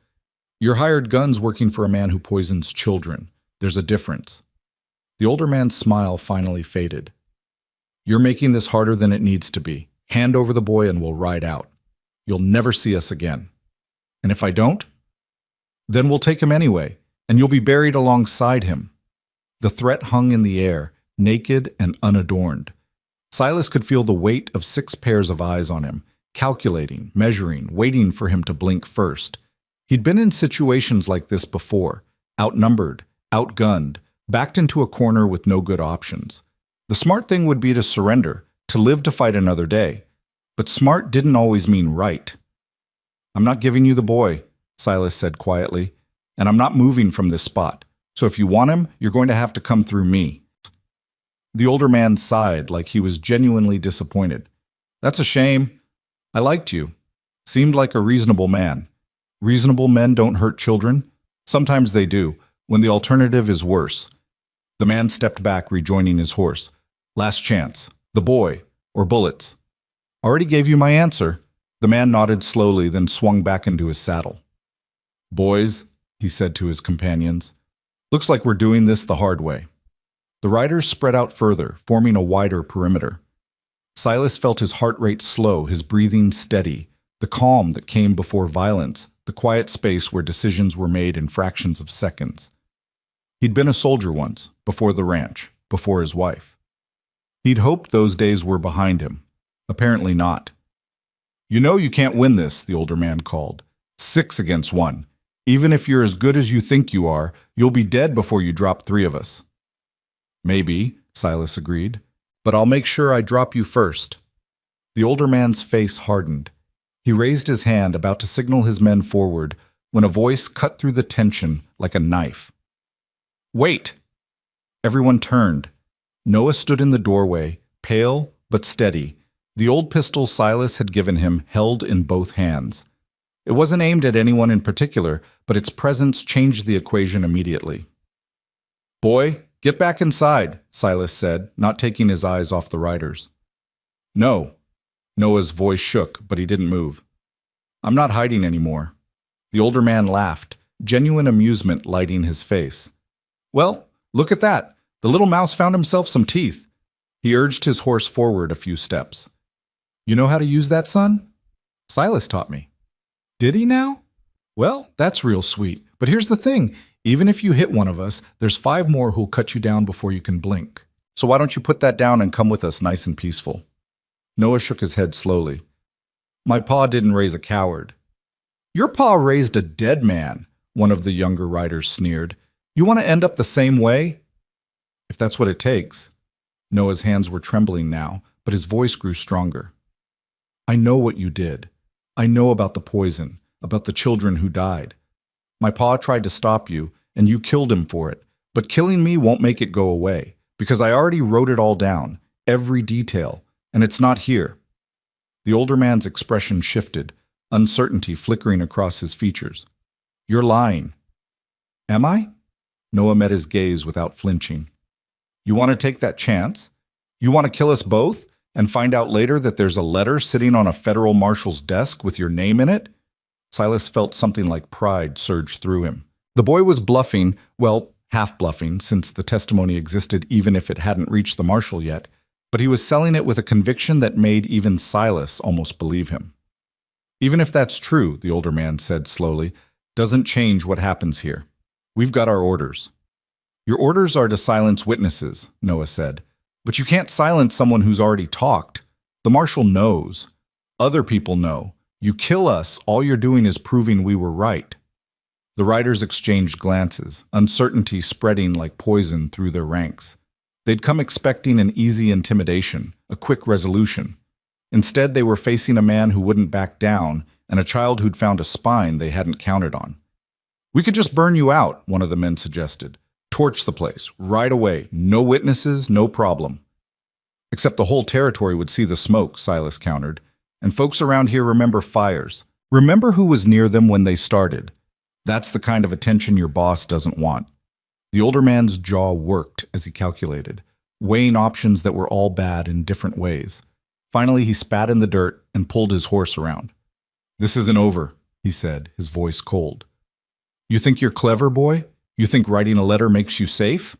You're hired guns working for a man who poisons children. There's a difference. The older man's smile finally faded. You're making this harder than it needs to be. Hand over the boy and we'll ride out. You'll never see us again. And if I don't? Then we'll take him anyway, and you'll be buried alongside him. The threat hung in the air, naked and unadorned. Silas could feel the weight of 6 pairs of eyes on him, calculating, measuring, waiting for him to blink first. He'd been in situations like this before, outnumbered, outgunned, backed into a corner with no good options. The smart thing would be to surrender, to live to fight another day. But smart didn't always mean right. I'm not giving you the boy, Silas said quietly, and I'm not moving from this spot. So if you want him, you're going to have to come through me. The older man sighed like he was genuinely disappointed. That's a shame. I liked you. Seemed like a reasonable man. Reasonable men don't hurt children. Sometimes they do, when the alternative is worse. The man stepped back, rejoining his horse. Last chance. The boy, or bullets. Already gave you my answer. The man nodded slowly, then swung back into his saddle. Boys, he said to his companions, looks like we're doing this the hard way. The riders spread out further, forming a wider perimeter. Silas felt his heart rate slow, his breathing steady, the calm that came before violence, the quiet space where decisions were made in fractions of seconds. He'd been a soldier once, before the ranch, before his wife. He'd hoped those days were behind him. Apparently not. You know you can't win this, the older man called. 6 against 1. Even if you're as good as you think you are, you'll be dead before you drop 3 of us. Maybe, Silas agreed, but I'll make sure I drop you first. The older man's face hardened. He raised his hand, about to signal his men forward, when a voice cut through the tension like a knife. Wait! Everyone turned. Noah stood in the doorway, pale but steady, the old pistol Silas had given him held in both hands. It wasn't aimed at anyone in particular, but its presence changed the equation immediately. Boy, get back inside, Silas said, not taking his eyes off the riders. No. Noah's voice shook, but he didn't move. I'm not hiding anymore. The older man laughed, genuine amusement lighting his face. Well, look at that. The little mouse found himself some teeth. He urged his horse forward a few steps. You know how to use that, son? Silas taught me. Did he now? Well, that's real sweet. But here's the thing. Even if you hit one of us, there's 5 more who'll cut you down before you can blink. So why don't you put that down and come with us nice and peaceful? Noah shook his head slowly. My pa didn't raise a coward. Your pa raised a dead man, one of the younger riders sneered. You want to end up the same way? If that's what it takes. Noah's hands were trembling now, but his voice grew stronger. I know what you did. I know about the poison, about the children who died. My pa tried to stop you, and you killed him for it. But killing me won't make it go away, because I already wrote it all down, every detail, and it's not here. The older man's expression shifted, uncertainty flickering across his features. You're lying. Am I? Noah met his gaze without flinching. You want to take that chance? You want to kill us both and find out later that there's a letter sitting on a federal marshal's desk with your name in it? Silas felt something like pride surge through him. The boy was bluffing, well, half bluffing, since the testimony existed even if it hadn't reached the marshal yet, but he was selling it with a conviction that made even Silas almost believe him. Even if that's true, the older man said slowly, doesn't change what happens here. We've got our orders. Your orders are to silence witnesses, Noah said. But you can't silence someone who's already talked. The marshal knows. Other people know. You kill us, all you're doing is proving we were right. The riders exchanged glances, uncertainty spreading like poison through their ranks. They'd come expecting an easy intimidation, a quick resolution. Instead, they were facing a man who wouldn't back down and a child who'd found a spine they hadn't counted on. "We could just burn you out," one of the men suggested. "Torch the place, right away. No witnesses, no problem." "Except the whole territory would see the smoke," Silas countered. "And folks around here remember fires. Remember who was near them when they started. That's the kind of attention your boss doesn't want." The older man's jaw worked as he calculated, weighing options that were all bad in different ways. Finally, he spat in the dirt and pulled his horse around. "This isn't over," he said, his voice cold. "You think you're clever, boy? You think writing a letter makes you safe?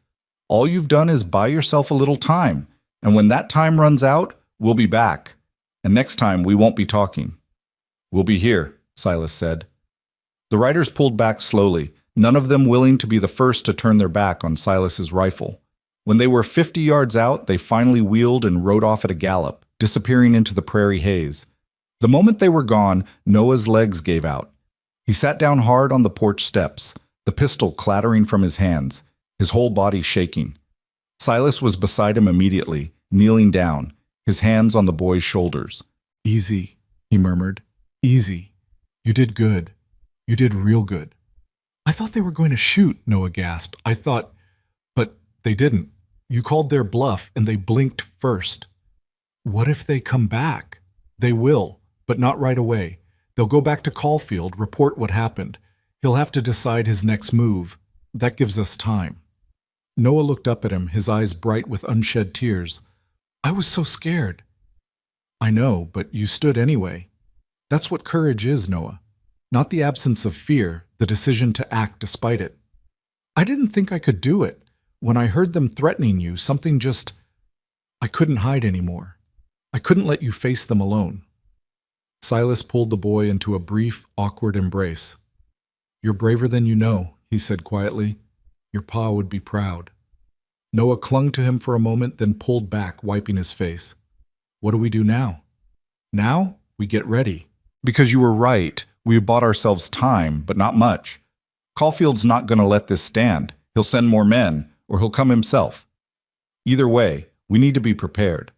All you've done is buy yourself a little time, and when that time runs out, we'll be back. And next time, we won't be talking." "We'll be here," Silas said. The riders pulled back slowly, none of them willing to be the first to turn their back on Silas's rifle. When they were 50 yards out, they finally wheeled and rode off at a gallop, disappearing into the prairie haze. The moment they were gone, Noah's legs gave out. He sat down hard on the porch steps, the pistol clattering from his hands, his whole body shaking. Silas was beside him immediately, kneeling down, his hands on the boy's shoulders. "Easy," he murmured. "Easy. You did good. You did real good." "I thought they were going to shoot," Noah gasped. But they didn't. You called their bluff, and they blinked first." "What if they come back?" "They will, but not right away. They'll go back to Caulfield, report what happened. He'll have to decide his next move. That gives us time." Noah looked up at him, his eyes bright with unshed tears. "I was so scared." "I know, but you stood anyway. That's what courage is, Noah. Not the absence of fear, the decision to act despite it." "I didn't think I could do it. When I heard them threatening you, I couldn't hide anymore. I couldn't let you face them alone." Silas pulled the boy into a brief, awkward embrace. "You're braver than you know," he said quietly. "Your pa would be proud." Noah clung to him for a moment, then pulled back, wiping his face. "What do we do now?" "Now, we get ready. Because you were right, we bought ourselves time, but not much. Caulfield's not going to let this stand. He'll send more men, or he'll come himself. Either way, we need to be prepared."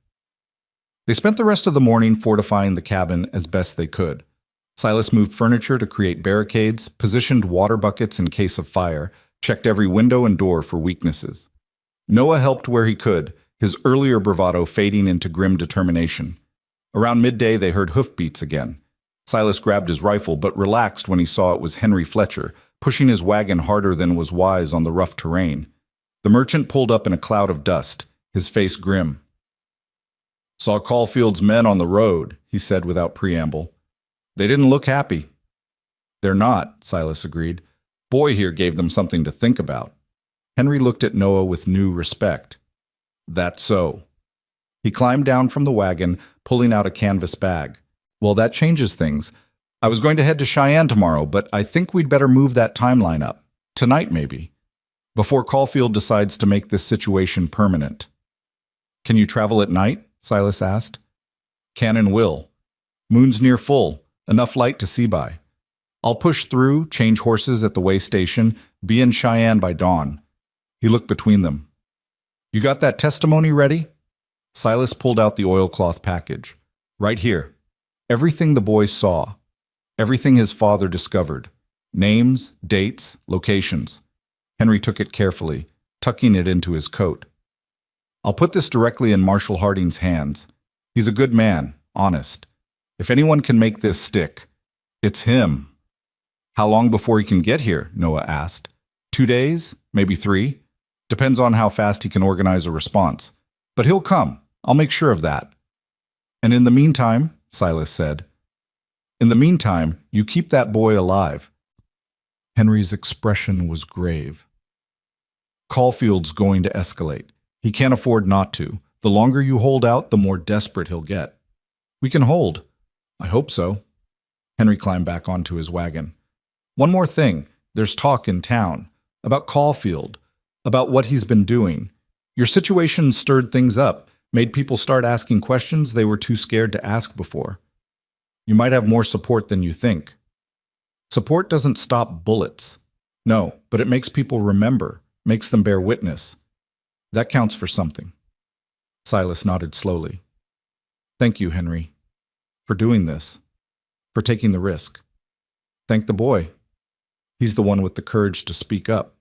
They spent the rest of the morning fortifying the cabin as best they could. Silas moved furniture to create barricades, positioned water buckets in case of fire, checked every window and door for weaknesses. Noah helped where he could, his earlier bravado fading into grim determination. Around midday, they heard hoofbeats again. Silas grabbed his rifle, but relaxed when he saw it was Henry Fletcher, pushing his wagon harder than was wise on the rough terrain. The merchant pulled up in a cloud of dust, his face grim. "Saw Caulfield's men on the road," he said without preamble. "They didn't look happy." "They're not," Silas agreed. "Boy here gave them something to think about." Henry looked at Noah with new respect. "That's so." He climbed down from the wagon, pulling out a canvas bag. "Well, that changes things. I was going to head to Cheyenne tomorrow, but I think we'd better move that timeline up. Tonight, maybe. Before Caulfield decides to make this situation permanent." "Can you travel at night?" Silas asked. "Can and will. Moon's near full, enough light to see by. I'll push through, change horses at the way station, be in Cheyenne by dawn." He looked between them. "You got that testimony ready?" Silas pulled out the oilcloth package. "Right here. Everything the boy saw. Everything his father discovered. Names, dates, locations." Henry took it carefully, tucking it into his coat. "I'll put this directly in Marshal Harding's hands. He's a good man, honest. If anyone can make this stick, it's him." "How long before he can get here?" Noah asked. 2 days, maybe 3. Depends on how fast he can organize a response. But he'll come. I'll make sure of that." "And in the meantime," Silas said, "in the meantime, you keep that boy alive." Henry's expression was grave. "Caulfield's going to escalate. He can't afford not to. The longer you hold out, the more desperate he'll get." "We can hold." "I hope so." Henry climbed back onto his wagon. "One more thing. There's talk in town. About Caulfield. About what he's been doing. Your situation stirred things up, made people start asking questions they were too scared to ask before. You might have more support than you think." "Support doesn't stop bullets." "No, but it makes people remember, makes them bear witness. That counts for something." Silas nodded slowly. "Thank you, Henry." for doing this, for taking the risk. Thank the boy. He's the one with the courage to speak up.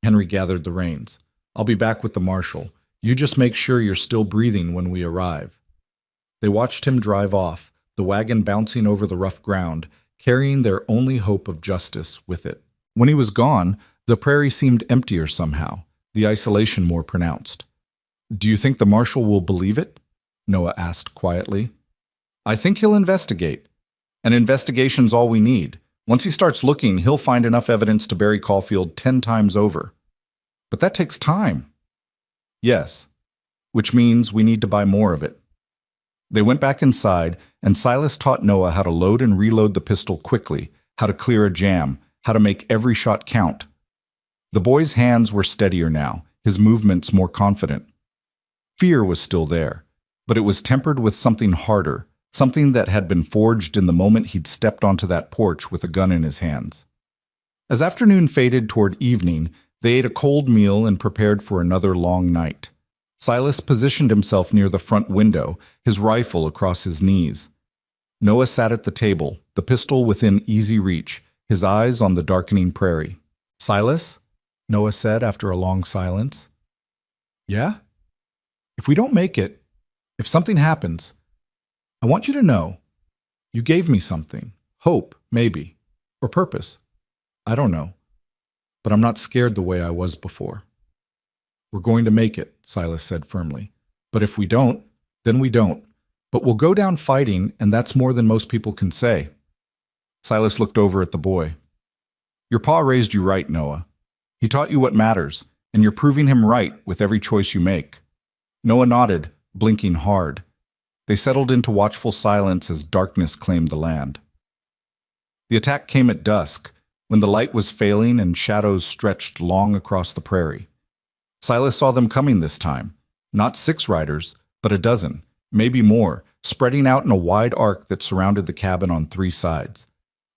Henry gathered the reins. I'll be back with the marshal. You just make sure you're still breathing when we arrive. They watched him drive off, the wagon bouncing over the rough ground, carrying their only hope of justice with it. When he was gone, the prairie seemed emptier somehow, the isolation more pronounced. Do you think the marshal will believe it? Noah asked quietly. I think he'll investigate. An investigation's all we need. Once he starts looking, he'll find enough evidence to bury Caulfield 10 times over. But that takes time. Yes, which means we need to buy more of it. They went back inside, and Silas taught Noah how to load and reload the pistol quickly, how to clear a jam, how to make every shot count. The boy's hands were steadier now, his movements more confident. Fear was still there, but it was tempered with something harder, something that had been forged in the moment he'd stepped onto that porch with a gun in his hands. As afternoon faded toward evening, they ate a cold meal and prepared for another long night. Silas positioned himself near the front window, his rifle across his knees. Noah sat at the table, the pistol within easy reach, his eyes on the darkening prairie. Silas? Noah said after a long silence. Yeah? If we don't make it, if something happens, I want you to know, you gave me something. Hope, maybe. Or purpose. I don't know. But I'm not scared the way I was before. We're going to make it, Silas said firmly. But if we don't, then we don't. But we'll go down fighting, and that's more than most people can say. Silas looked over at the boy. Your pa raised you right, Noah. He taught you what matters, and you're proving him right with every choice you make. Noah nodded, blinking hard. They settled into watchful silence as darkness claimed the land. The attack came at dusk, when the light was failing and shadows stretched long across the prairie. Silas saw them coming this time, not 6 riders, but a dozen, maybe more, spreading out in a wide arc that surrounded the cabin on 3 sides.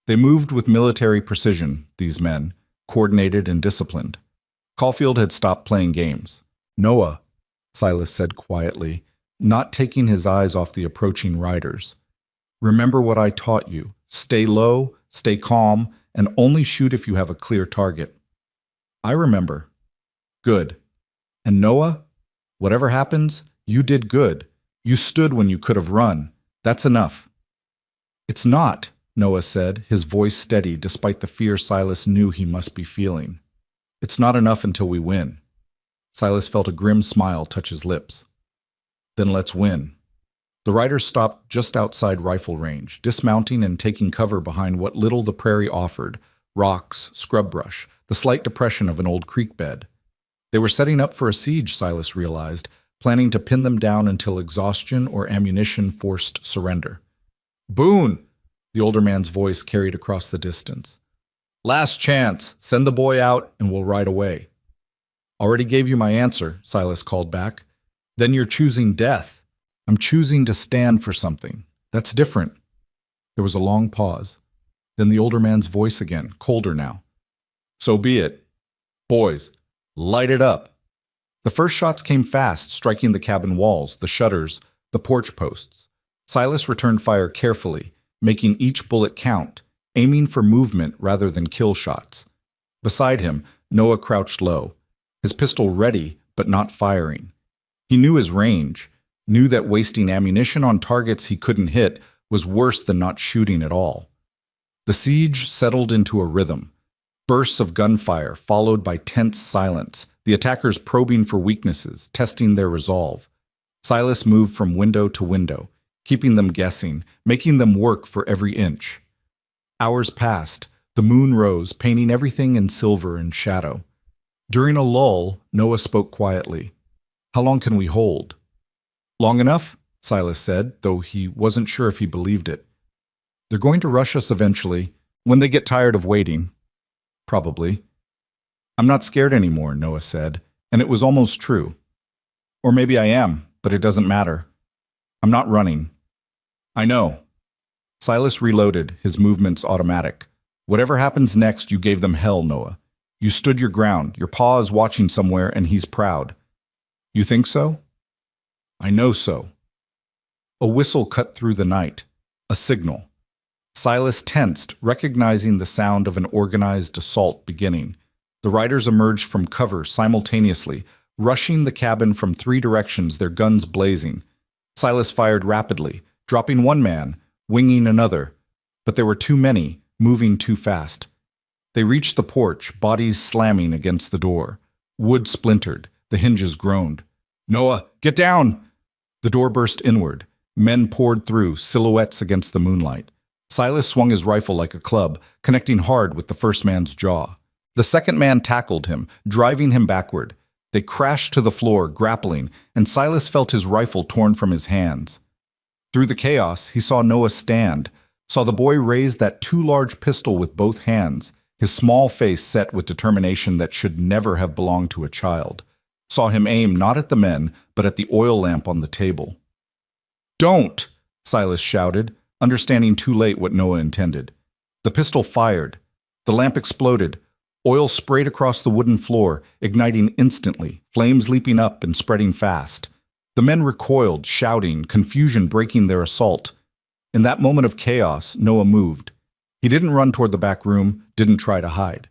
They moved with military precision, these men, coordinated and disciplined. Caulfield had stopped playing games. Noah, Silas said quietly, not taking his eyes off the approaching riders. Remember what I taught you. Stay low, stay calm, and only shoot if you have a clear target. I remember. Good. And Noah, whatever happens, you did good. You stood when you could have run. That's enough. It's not, Noah said, his voice steady despite the fear Silas knew he must be feeling. It's not enough until we win. Silas felt a grim smile touch his lips. Then let's win. The riders stopped just outside rifle range, dismounting and taking cover behind what little the prairie offered, rocks, scrub brush, the slight depression of an old creek bed. They were setting up for a siege, Silas realized, planning to pin them down until exhaustion or ammunition forced surrender. Boone! The older man's voice carried across the distance. Last chance. Send the boy out and we'll ride away. Already gave you my answer, Silas called back. Then you're choosing death. I'm choosing to stand for something. That's different. There was a long pause. Then the older man's voice again, colder now. So be it. Boys, light it up. The first shots came fast, striking the cabin walls, the shutters, the porch posts. Silas returned fire carefully, making each bullet count, aiming for movement rather than kill shots. Beside him, Noah crouched low, his pistol ready but not firing. He knew his range, knew that wasting ammunition on targets he couldn't hit was worse than not shooting at all. The siege settled into a rhythm. Bursts of gunfire followed by tense silence, the attackers probing for weaknesses, testing their resolve. Silas moved from window to window, keeping them guessing, making them work for every inch. Hours passed. The moon rose, painting everything in silver and shadow. During a lull, Noah spoke quietly. How long can we hold? Long enough, Silas said, though he wasn't sure if he believed it. They're going to rush us eventually, when they get tired of waiting. Probably. I'm not scared anymore, Noah said, and it was almost true. Or maybe I am, but it doesn't matter. I'm not running. I know. Silas reloaded, his movements automatic. Whatever happens next, you gave them hell, Noah. You stood your ground. Your pa is watching somewhere, and he's proud. You think so? I know so. A whistle cut through the night. A signal. Silas tensed, recognizing the sound of an organized assault beginning. The riders emerged from cover simultaneously, rushing the cabin from three directions, their guns blazing. Silas fired rapidly, dropping one man, winging another. But there were too many, moving too fast. They reached the porch, bodies slamming against the door. Wood splintered, the hinges groaned. "Noah, get down!" The door burst inward. Men poured through, silhouettes against the moonlight. Silas swung his rifle like a club, connecting hard with the first man's jaw. The second man tackled him, driving him backward. They crashed to the floor, grappling, and Silas felt his rifle torn from his hands. Through the chaos, he saw Noah stand, saw the boy raise that too large pistol with both hands, his small face set with determination that should never have belonged to a child. Saw him aim not at the men, but at the oil lamp on the table. "Don't!" Silas shouted, understanding too late what Noah intended. The pistol fired. The lamp exploded. Oil sprayed across the wooden floor, igniting instantly, flames leaping up and spreading fast. The men recoiled, shouting, confusion breaking their assault. In that moment of chaos, Noah moved. He didn't run toward the back room, didn't try to hide.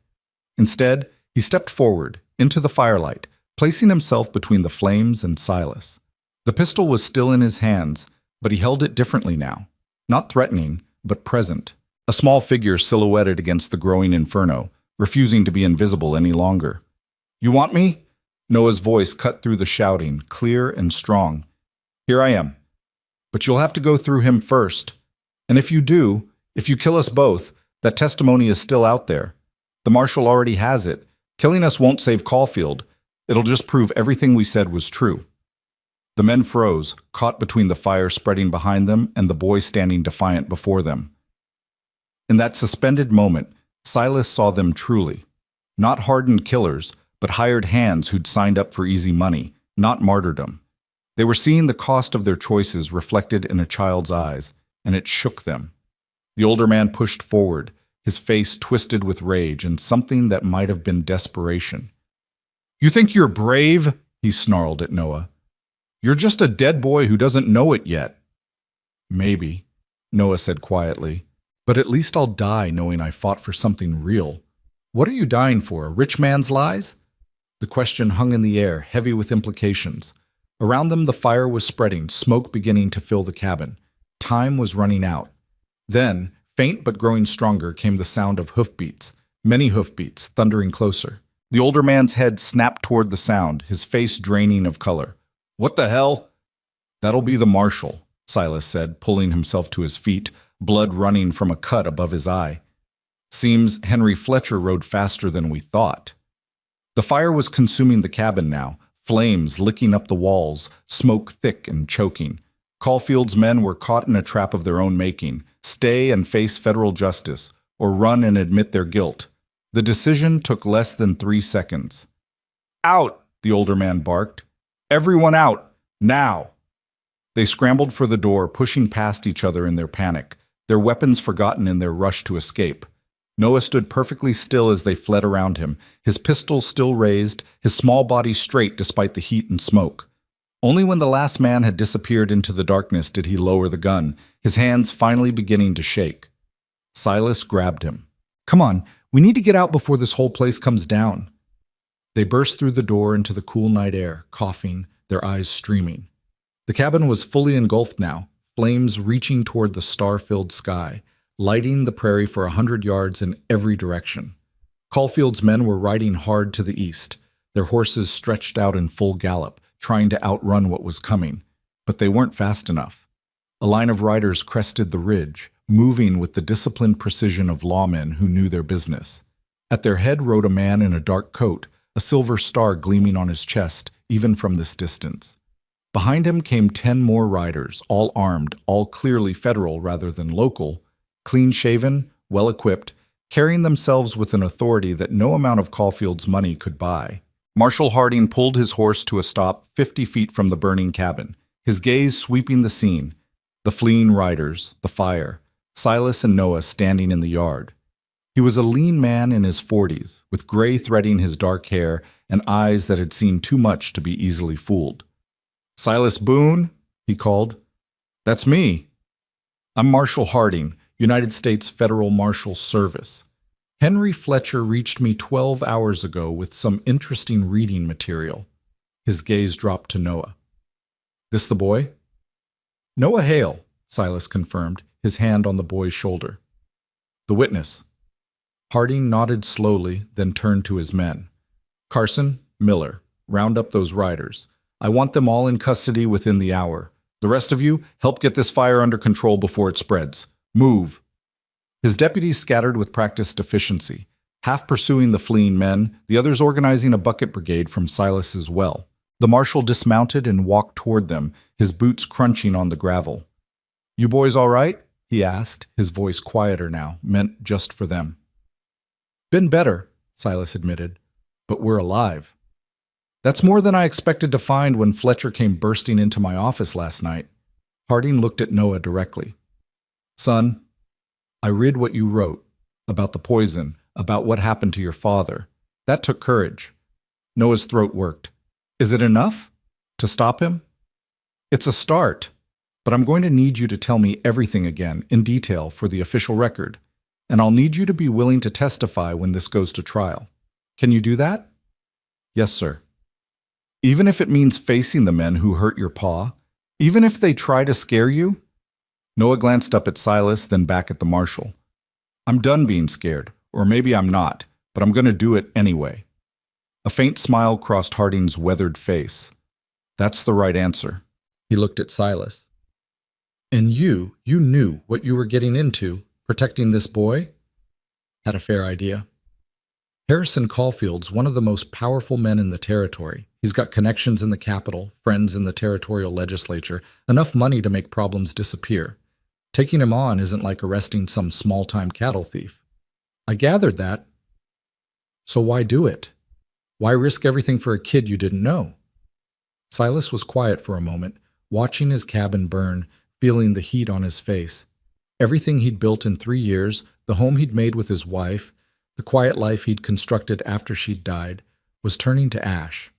Instead, he stepped forward, into the firelight, placing himself between the flames and Silas. The pistol was still in his hands, but he held it differently now. Not threatening, but present. A small figure silhouetted against the growing inferno, refusing to be invisible any longer. "You want me?" Noah's voice cut through the shouting, clear and strong. "Here I am. But you'll have to go through him first. And if you do, if you kill us both, that testimony is still out there. The marshal already has it. Killing us won't save Caulfield. It'll just prove everything we said was true." The men froze, caught between the fire spreading behind them and the boy standing defiant before them. In that suspended moment, Silas saw them truly. Not hardened killers, but hired hands who'd signed up for easy money, not martyrdom. They were seeing the cost of their choices reflected in a child's eyes, and it shook them. The older man pushed forward, his face twisted with rage and something that might have been desperation. "You think you're brave?" he snarled at Noah. "You're just a dead boy who doesn't know it yet." "Maybe," Noah said quietly, "but at least I'll die knowing I fought for something real." "What are you dying for, a rich man's lies?" The question hung in the air, heavy with implications. Around them the fire was spreading, smoke beginning to fill the cabin. Time was running out. Then, faint but growing stronger, came the sound of hoofbeats, many hoofbeats, thundering closer. The older man's head snapped toward the sound, his face draining of color. "What the hell?" "That'll be the marshal," Silas said, pulling himself to his feet, blood running from a cut above his eye. "Seems Henry Fletcher rode faster than we thought." The fire was consuming the cabin now, flames licking up the walls, smoke thick and choking. Caulfield's men were caught in a trap of their own making: stay and face federal justice, or run and admit their guilt. The decision took less than 3 seconds. "Out!" the older man barked. "Everyone out! Now!" They scrambled for the door, pushing past each other in their panic, their weapons forgotten in their rush to escape. Noah stood perfectly still as they fled around him, his pistol still raised, his small body straight despite the heat and smoke. Only when the last man had disappeared into the darkness did he lower the gun, his hands finally beginning to shake. Silas grabbed him. "Come on, we need to get out before this whole place comes down." They burst through the door into the cool night air, coughing, their eyes streaming. The cabin was fully engulfed now, flames reaching toward the star-filled sky, lighting the prairie for 100 yards in every direction. Caulfield's men were riding hard to the east, their horses stretched out in full gallop, trying to outrun what was coming. But they weren't fast enough. A line of riders crested the ridge, moving with the disciplined precision of lawmen who knew their business. At their head rode a man in a dark coat, a silver star gleaming on his chest, even from this distance. Behind him came 10 more riders, all armed, all clearly federal rather than local, clean-shaven, well-equipped, carrying themselves with an authority that no amount of Caulfield's money could buy. Marshal Harding pulled his horse to a stop 50 feet from the burning cabin, his gaze sweeping the scene, the fleeing riders, the fire, Silas and Noah standing in the yard. He was a lean man in his 40s, with gray threading his dark hair and eyes that had seen too much to be easily fooled. "Silas Boone?" he called. "That's me." I'm Marshal Harding, United States Federal Marshal Service. Henry Fletcher reached me 12 hours ago with some interesting reading material. His gaze dropped to Noah. This the boy? Noah Hale, Silas confirmed, his hand on the boy's shoulder. The witness. Harding nodded slowly, then turned to his men. Carson, Miller, round up those riders. I want them all in custody within the hour. The rest of you, help get this fire under control before it spreads. Move. His deputies scattered with practiced efficiency, half pursuing the fleeing men, the others organizing a bucket brigade from Silas's well. The marshal dismounted and walked toward them, his boots crunching on the gravel. You boys all right? He asked, his voice quieter now, meant just for them. Been better, Silas admitted, but we're alive. That's more than I expected to find when Fletcher came bursting into my office last night. Harding looked at Noah directly. Son, I read what you wrote, about the poison, about what happened to your father. That took courage. Noah's throat worked. Is it enough? To stop him? It's a start, but I'm going to need you to tell me everything again, in detail, for the official record, and I'll need you to be willing to testify when this goes to trial. Can you do that? Yes, sir. Even if it means facing the men who hurt your pa? Even if they try to scare you? Noah glanced up at Silas, then back at the marshal. I'm done being scared, or maybe I'm not, but I'm going to do it anyway. A faint smile crossed Harding's weathered face. That's the right answer. He looked at Silas. And you knew what you were getting into, protecting this boy? Had a fair idea. Harrison Caulfield's one of the most powerful men in the territory. He's got connections in the capital, friends in the territorial legislature, enough money to make problems disappear. Taking him on isn't like arresting some small-time cattle thief. I gathered that. So why do it? Why risk everything for a kid you didn't know? Silas was quiet for a moment, watching his cabin burn, feeling the heat on his face. Everything he'd built in 3 years, the home he'd made with his wife, the quiet life he'd constructed after she'd died, was turning to ash.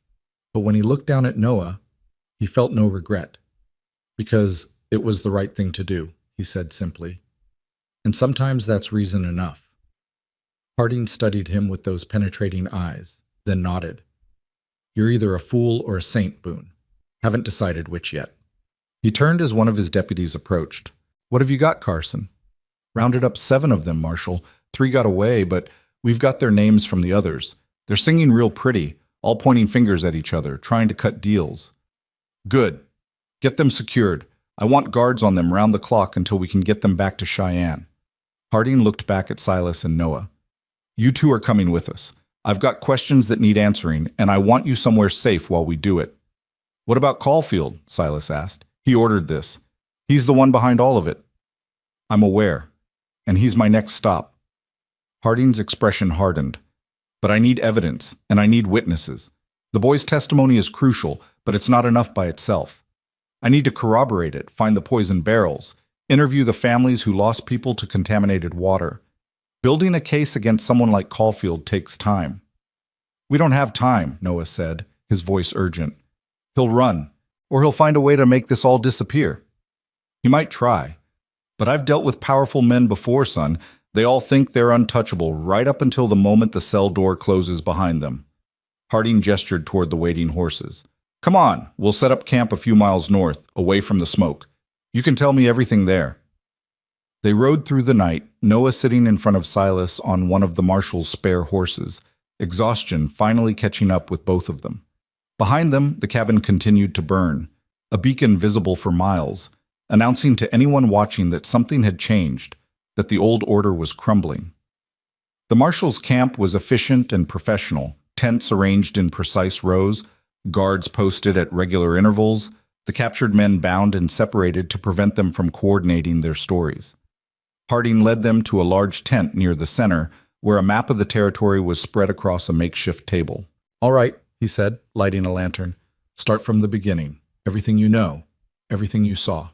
But when he looked down at Noah, he felt no regret. Because it was the right thing to do, he said simply. And sometimes that's reason enough. Harding studied him with those penetrating eyes, then nodded. You're either a fool or a saint, Boone. Haven't decided which yet. He turned as one of his deputies approached. What have you got, Carson? Rounded up 7 of them, Marshal. 3 got away, but we've got their names from the others. They're singing real pretty, all pointing fingers at each other, trying to cut deals. Good. Get them secured. I want guards on them round the clock until we can get them back to Cheyenne. Harding looked back at Silas and Noah. You two are coming with us. I've got questions that need answering, and I want you somewhere safe while we do it. What about Caulfield? Silas asked. He ordered this. He's the one behind all of it. I'm aware, and he's my next stop. Harding's expression hardened. But I need evidence, and I need witnesses. The boy's testimony is crucial, but it's not enough by itself. I need to corroborate it, find the poison barrels, interview the families who lost people to contaminated water. Building a case against someone like Caulfield takes time. We don't have time, Noah said, his voice urgent. He'll run, or he'll find a way to make this all disappear. He might try, but I've dealt with powerful men before, son. They all think they're untouchable right up until the moment the cell door closes behind them. Harding gestured toward the waiting horses. Come on, we'll set up camp a few miles north, away from the smoke. You can tell me everything there. They rode through the night, Noah sitting in front of Silas on one of the marshal's spare horses, exhaustion finally catching up with both of them. Behind them, the cabin continued to burn, a beacon visible for miles, announcing to anyone watching that something had changed, that the old order was crumbling. The marshal's camp was efficient and professional, tents arranged in precise rows, guards posted at regular intervals, the captured men bound and separated to prevent them from coordinating their stories. Harding led them to a large tent near the center, where a map of the territory was spread across a makeshift table. All right, he said, lighting a lantern. Start from the beginning. Everything you know. Everything you saw.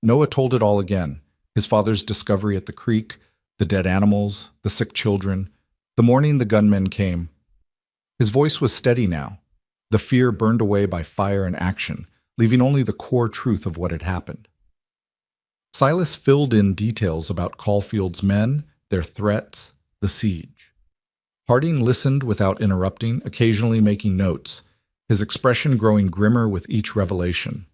Noah told it all again. His father's discovery at the creek, the dead animals, the sick children, the morning the gunmen came. His voice was steady now. The fear burned away by fire and action, leaving only the core truth of what had happened. Silas filled in details about Caulfield's men, their threats, the siege. Harding listened without interrupting, occasionally making notes, his expression growing grimmer with each revelation.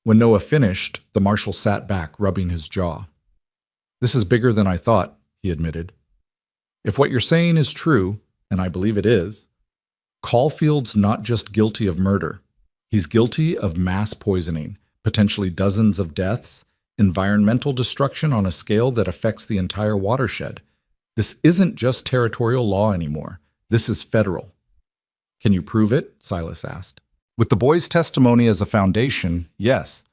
When Noah finished, the marshal sat back, rubbing his jaw. "This is bigger than I thought," he admitted. "If what you're saying is true, and I believe it is, Caulfield's not just guilty of murder. He's guilty of mass poisoning, potentially dozens of deaths, environmental destruction on a scale that affects the entire watershed. This isn't just territorial law anymore. This is federal." "Can you prove it?" Silas asked. "With the boy's testimony as a foundation, yes.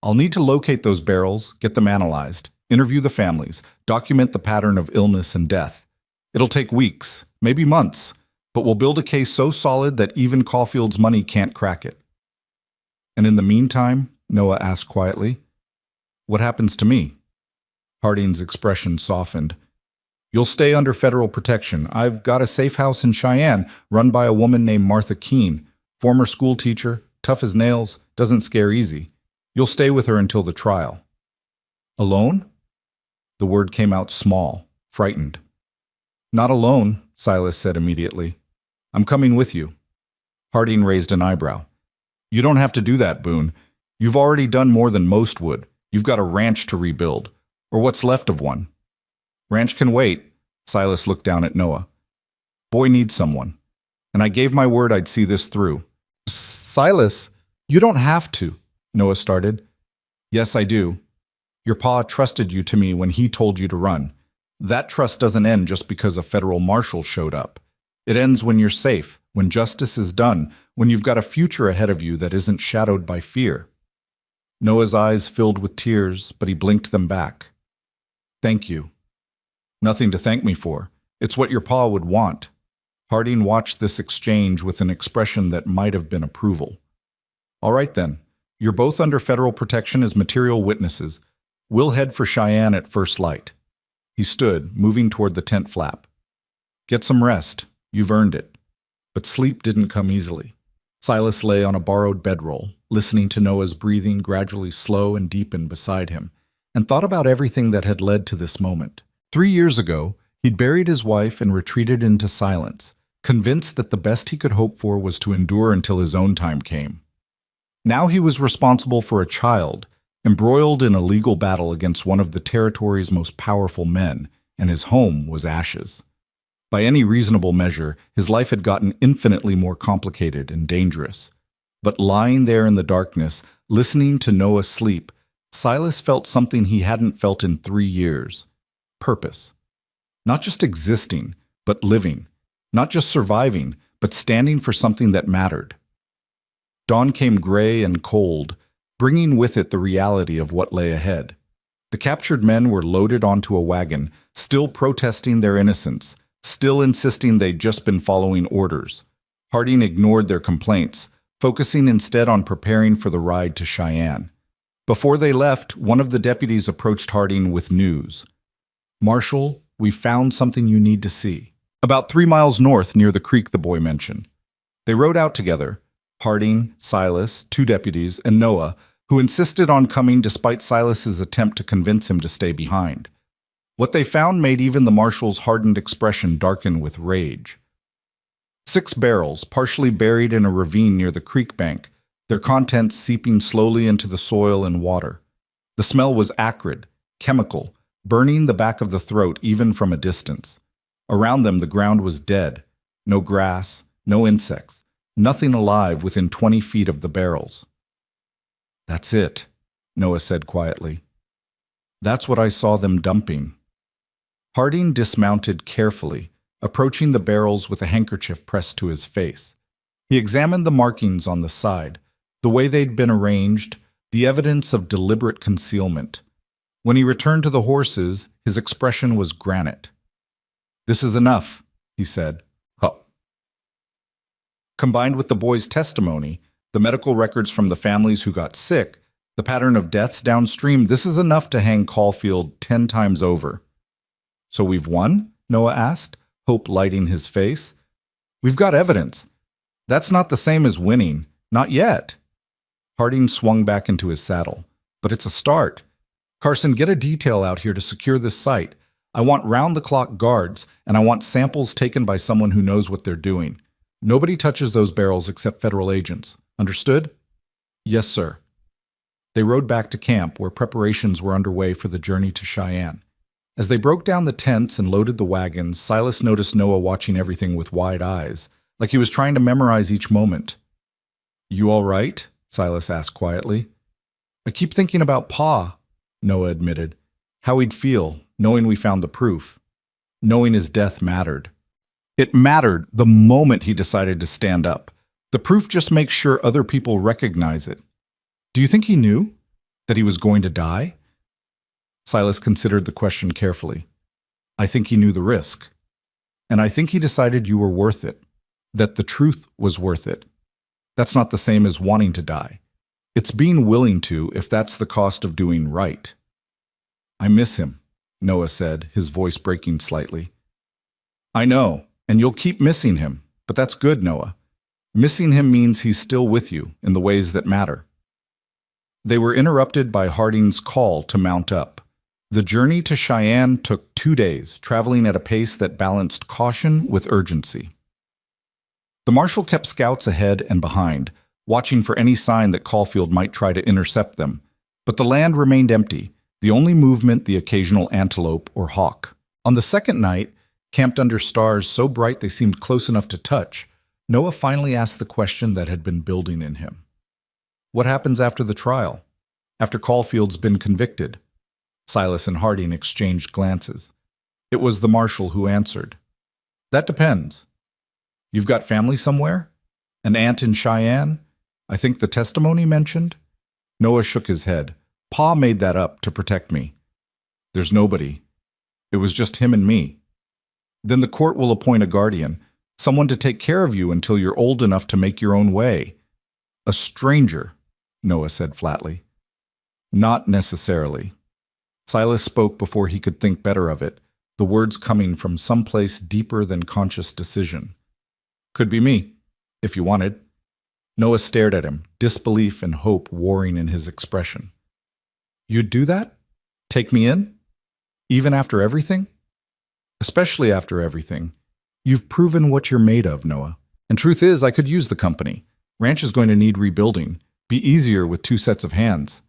I'll need to locate those barrels, get them analyzed, interview the families, document the pattern of illness and death. It'll take weeks, maybe months, but we'll build a case so solid that even Caulfield's money can't crack it." "And in the meantime," Noah asked quietly, "what happens to me?" Harding's expression softened. "You'll stay under federal protection. I've got a safe house in Cheyenne run by a woman named Martha Keene, former school teacher, tough as nails, doesn't scare easy. You'll stay with her until the trial." "Alone?" The word came out small, frightened. "Not alone," Silas said immediately. "I'm coming with you." Harding raised an eyebrow. "You don't have to do that, Boone. You've already done more than most would. You've got a ranch to rebuild, or what's left of one." "Ranch can wait." Silas looked down at Noah. "Boy needs someone, and I gave my word I'd see this through." "Silas, you don't have to," Noah started. "Yes, I do. Your pa trusted you to me when he told you to run. That trust doesn't end just because a federal marshal showed up. It ends when you're safe, when justice is done, when you've got a future ahead of you that isn't shadowed by fear." Noah's eyes filled with tears, but he blinked them back. "Thank you." "Nothing to thank me for. It's what your pa would want." Harding watched this exchange with an expression that might have been approval. "All right then. You're both under federal protection as material witnesses. We'll head for Cheyenne at first light." He stood, moving toward the tent flap. "Get some rest. You've earned it." But sleep didn't come easily. Silas lay on a borrowed bedroll, listening to Noah's breathing gradually slow and deepen beside him, and thought about everything that had led to this moment. 3 years ago, he'd buried his wife and retreated into silence, convinced that the best he could hope for was to endure until his own time came. Now he was responsible for a child, embroiled in a legal battle against one of the territory's most powerful men, and his home was ashes. By any reasonable measure, his life had gotten infinitely more complicated and dangerous. But lying there in the darkness, listening to Noah sleep, Silas felt something he hadn't felt in 3 years. Purpose. Not just existing, but living. Not just surviving, but standing for something that mattered. Dawn came gray and cold, bringing with it the reality of what lay ahead. The captured men were loaded onto a wagon, still protesting their innocence, still insisting they'd just been following orders. Harding ignored their complaints, focusing instead on preparing for the ride to Cheyenne. Before they left, one of the deputies approached Harding with news. "Marshal, we found something you need to see." About 3 miles north near the creek the boy mentioned. They rode out together, Harding, Silas, 2 deputies, and Noah, who insisted on coming despite Silas's attempt to convince him to stay behind. What they found made even the marshal's hardened expression darken with rage. 6 barrels, partially buried in a ravine near the creek bank, their contents seeping slowly into the soil and water. The smell was acrid, chemical, burning the back of the throat even from a distance. Around them the ground was dead, no grass, no insects, nothing alive within 20 feet of the barrels. "That's it," Noah said quietly. "That's what I saw them dumping." Harding dismounted carefully, approaching the barrels with a handkerchief pressed to his face. He examined the markings on the side, the way they'd been arranged, the evidence of deliberate concealment. When he returned to the horses, his expression was granite. "This is enough," he said. "Huh." Combined with the boy's testimony, the medical records from the families who got sick, the pattern of deaths downstream, this is enough to hang Caulfield 10 times over. "So we've won?" Noah asked, hope lighting his face. "We've got evidence. That's not the same as winning. Not yet." Harding swung back into his saddle. "But it's a start. Carson, get a detail out here to secure this site. I want round-the-clock guards, and I want samples taken by someone who knows what they're doing. Nobody touches those barrels except federal agents. Understood? Yes, sir. They rode back to camp, where preparations were underway for the journey to Cheyenne. As they broke down the tents and loaded the wagons, Silas noticed Noah watching everything with wide eyes, like he was trying to memorize each moment. You all right? Silas asked quietly. I keep thinking about Pa, Noah admitted. How he'd feel, knowing we found the proof. Knowing his death mattered. It mattered the moment he decided to stand up. The proof just makes sure other people recognize it. Do you think he knew that he was going to die? Silas considered the question carefully. I think he knew the risk. And I think he decided you were worth it, that the truth was worth it. That's not the same as wanting to die. It's being willing to if that's the cost of doing right. I miss him, Noah said, his voice breaking slightly. I know, and you'll keep missing him, but that's good, Noah. Missing him means he's still with you in the ways that matter. They were interrupted by Harding's call to mount up. The journey to Cheyenne took 2 days, traveling at a pace that balanced caution with urgency. The marshal kept scouts ahead and behind, watching for any sign that Caulfield might try to intercept them. But the land remained empty, the only movement the occasional antelope or hawk. On the second night, camped under stars so bright they seemed close enough to touch, Noah finally asked the question that had been building in him. What happens after the trial? After Caulfield's been convicted? Silas and Harding exchanged glances. It was the marshal who answered. That depends. You've got family somewhere? An aunt in Cheyenne? I think the testimony mentioned? Noah shook his head. Pa made that up to protect me. There's nobody. It was just him and me. Then the court will appoint a guardian, someone to take care of you until you're old enough to make your own way. A stranger, Noah said flatly. Not necessarily. Silas spoke before he could think better of it, the words coming from someplace deeper than conscious decision. Could be me, if you wanted. Noah stared at him, disbelief and hope warring in his expression. You'd do that? Take me in? Even after everything? Especially after everything. You've proven what you're made of, Noah. And truth is, I could use the company. Ranch is going to need rebuilding. Be easier with 2 sets of hands.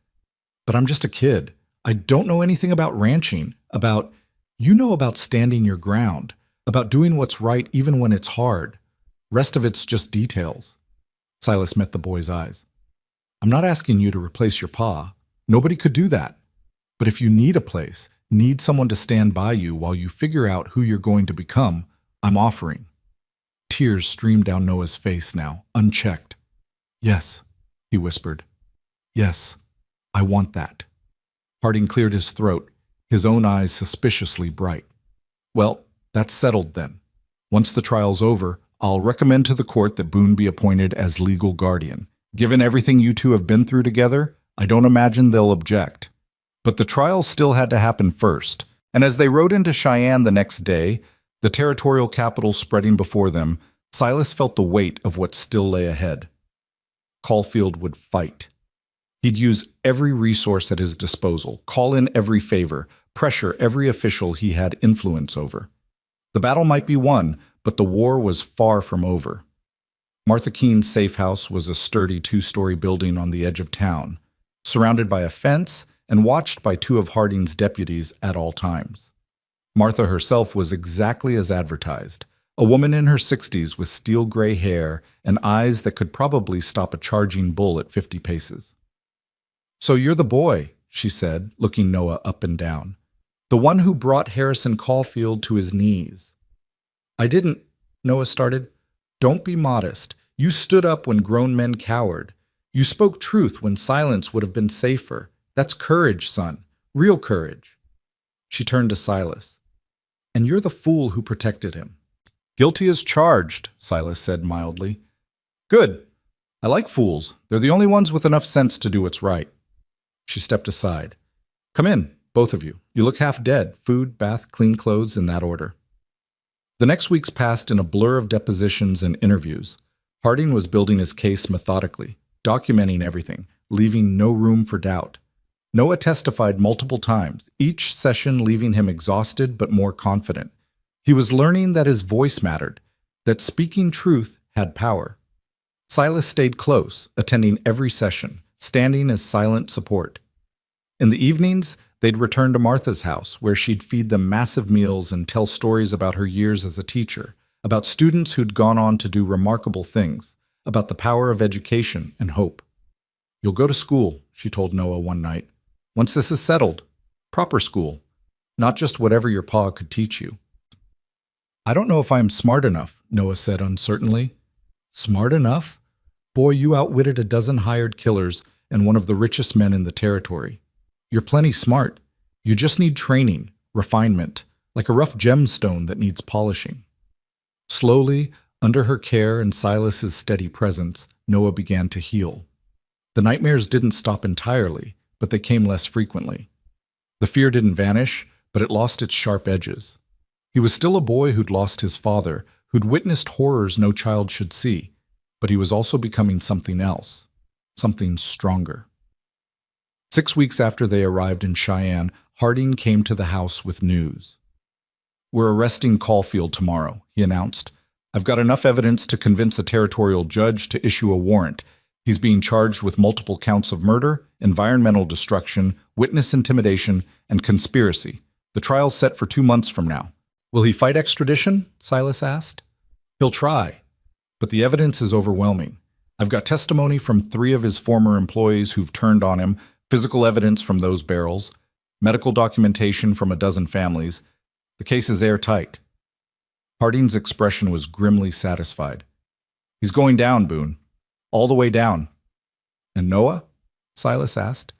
But I'm just a kid. I don't know anything about ranching, you know about standing your ground, about doing what's right even when it's hard. Rest of it's just details. Silas met the boy's eyes. I'm not asking you to replace your pa. Nobody could do that. But if you need a place, need someone to stand by you while you figure out who you're going to become, I'm offering. Tears streamed down Noah's face now, unchecked. Yes, he whispered. Yes, I want that. Harding cleared his throat, his own eyes suspiciously bright. Well, that's settled then. Once the trial's over, I'll recommend to the court that Boone be appointed as legal guardian. Given everything you two have been through together, I don't imagine they'll object. But the trial still had to happen first, and as they rode into Cheyenne the next day, the territorial capital spreading before them, Silas felt the weight of what still lay ahead. Caulfield would fight. He'd use every resource at his disposal, call in every favor, pressure every official he had influence over. The battle might be won, but the war was far from over. Martha Keene's safe house was a sturdy 2-story building on the edge of town, surrounded by a fence and watched by 2 of Harding's deputies at all times. Martha herself was exactly as advertised, a woman in her 60s with steel-gray hair and eyes that could probably stop a charging bull at 50 paces. So you're the boy, she said, looking Noah up and down. The one who brought Harrison Caulfield to his knees. I didn't, Noah started. Don't be modest. You stood up when grown men cowered. You spoke truth when silence would have been safer. That's courage, son. Real courage. She turned to Silas. And you're the fool who protected him. Guilty as charged, Silas said mildly. Good. I like fools. They're the only ones with enough sense to do what's right. She stepped aside. Come in, both of you. You look half dead. Food, bath, clean clothes, in that order. The next weeks passed in a blur of depositions and interviews. Harding was building his case methodically, documenting everything, leaving no room for doubt. Noah testified multiple times, each session leaving him exhausted but more confident. He was learning that his voice mattered, that speaking truth had power. Silas stayed close, attending every session, standing as silent support. In the evenings, they'd return to Martha's house, where she'd feed them massive meals and tell stories about her years as a teacher, about students who'd gone on to do remarkable things, about the power of education and hope. "You'll go to school," she told Noah one night. "Once this is settled, proper school, not just whatever your pa could teach you." "I don't know if I am smart enough," Noah said uncertainly. "Smart enough? Boy, you outwitted a dozen hired killers and one of the richest men in the territory. You're plenty smart. You just need training, refinement, like a rough gemstone that needs polishing." Slowly, under her care and Silas's steady presence, Noah began to heal. The nightmares didn't stop entirely, but they came less frequently. The fear didn't vanish, but it lost its sharp edges. He was still a boy who'd lost his father, who'd witnessed horrors no child should see, but he was also becoming something else, something stronger. 6 weeks after they arrived in Cheyenne, Harding came to the house with news. "We're arresting Caulfield tomorrow," he announced. "I've got enough evidence to convince a territorial judge to issue a warrant. He's being charged with multiple counts of murder, environmental destruction, witness intimidation, and conspiracy. The trial's set for 2 months from now." "Will he fight extradition?" Silas asked. "He'll try, but the evidence is overwhelming. I've got testimony from 3 of his former employees who've turned on him, physical evidence from those barrels, medical documentation from a dozen families. The case is airtight." Harding's expression was grimly satisfied. "He's going down, Boone. All the way down." "And Noah?" Silas asked.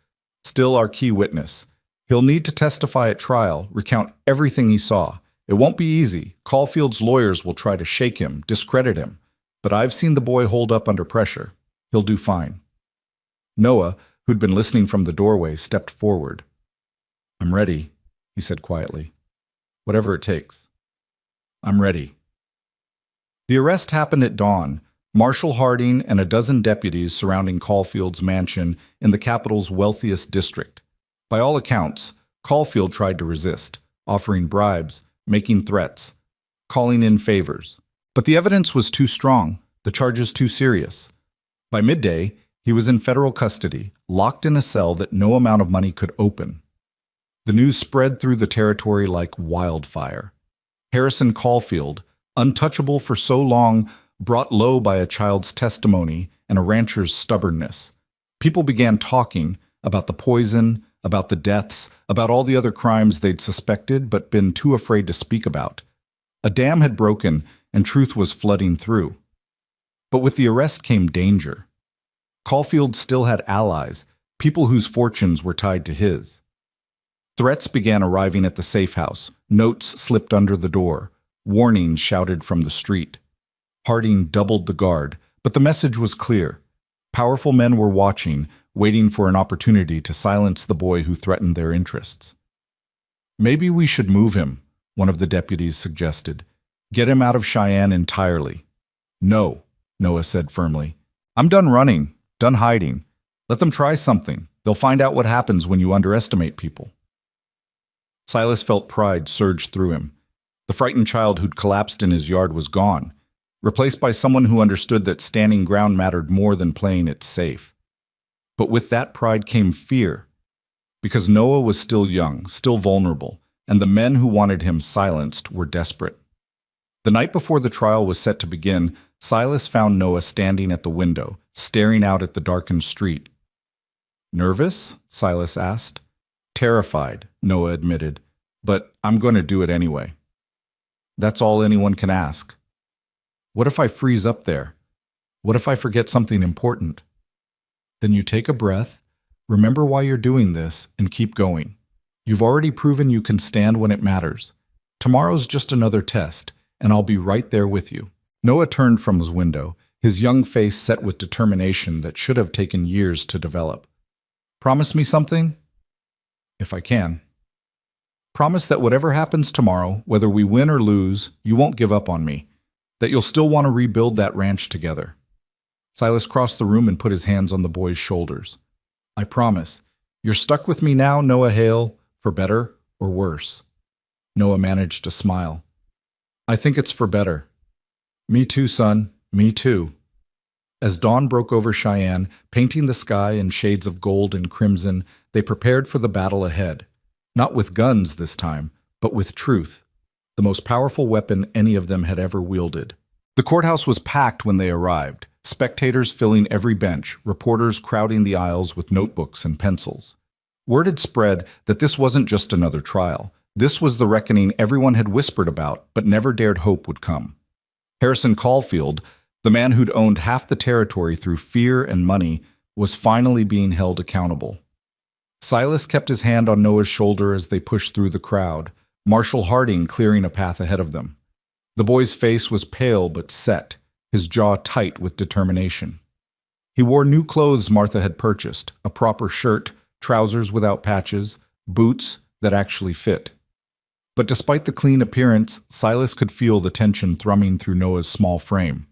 "Still our key witness. He'll need to testify at trial, recount everything he saw. It won't be easy. Caulfield's lawyers will try to shake him, discredit him. But I've seen the boy hold up under pressure. He'll do fine." Noah, who'd been listening from the doorway, stepped forward. "I'm ready," he said quietly. "Whatever it takes. I'm ready." The arrest happened at dawn. Marshal Harding and a dozen deputies surrounding Caulfield's mansion in the capital's wealthiest district. By all accounts, Caulfield tried to resist, offering bribes, making threats, calling in favors. But the evidence was too strong, the charges too serious. By midday, he was in federal custody, locked in a cell that no amount of money could open. The news spread through the territory like wildfire. Harrison Caulfield, untouchable for so long, brought low by a child's testimony and a rancher's stubbornness. People began talking about the poison, about the deaths, about all the other crimes they'd suspected but been too afraid to speak about. A dam had broken and truth was flooding through. But with the arrest came danger. Caulfield still had allies, people whose fortunes were tied to his. Threats began arriving at the safe house, notes slipped under the door, warnings shouted from the street. Harding doubled the guard, but the message was clear. Powerful men were watching, waiting for an opportunity to silence the boy who threatened their interests. "Maybe we should move him," one of the deputies suggested. "Get him out of Cheyenne entirely." "No," Noah said firmly. "I'm done running, done hiding. Let them try something. They'll find out what happens when you underestimate people." Silas felt pride surge through him. The frightened child who'd collapsed in his yard was gone, replaced by someone who understood that standing ground mattered more than playing it safe. But with that pride came fear, because Noah was still young, still vulnerable, and the men who wanted him silenced were desperate. The night before the trial was set to begin, Silas found Noah standing at the window, staring out at the darkened street. "Nervous?" Silas asked. "Terrified," Noah admitted, "but I'm going to do it anyway. That's all anyone can ask. What if I freeze up there? What if I forget something important?" "Then you take a breath, remember why you're doing this, and keep going. You've already proven you can stand when it matters. Tomorrow's just another test, and I'll be right there with you." Noah turned from his window, his young face set with determination that should have taken years to develop. "Promise me something?" "If I can." "Promise that whatever happens tomorrow, whether we win or lose, you won't give up on me. That you'll still want to rebuild that ranch together." Silas crossed the room and put his hands on the boy's shoulders. "I promise. You're stuck with me now, Noah Hale, for better or worse. Noah managed to smile. I think it's for better. Me too, son. Me too. As dawn broke over Cheyenne, painting the sky in shades of gold and crimson, they prepared for the battle ahead. Not with guns this time, but with truth, the most powerful weapon any of them had ever wielded. The courthouse was packed when they arrived, spectators filling every bench, reporters crowding the aisles with notebooks and pencils. Word had spread that this wasn't just another trial. This was the reckoning everyone had whispered about, but never dared hope would come. Harrison Caulfield, the man who'd owned half the territory through fear and money, was finally being held accountable. Silas kept his hand on Noah's shoulder as they pushed through the crowd, Marshall Harding clearing a path ahead of them. The boy's face was pale but set, his jaw tight with determination. He wore new clothes Martha had purchased, a proper shirt, trousers without patches, boots that actually fit. But despite the clean appearance, Silas could feel the tension thrumming through Noah's small frame.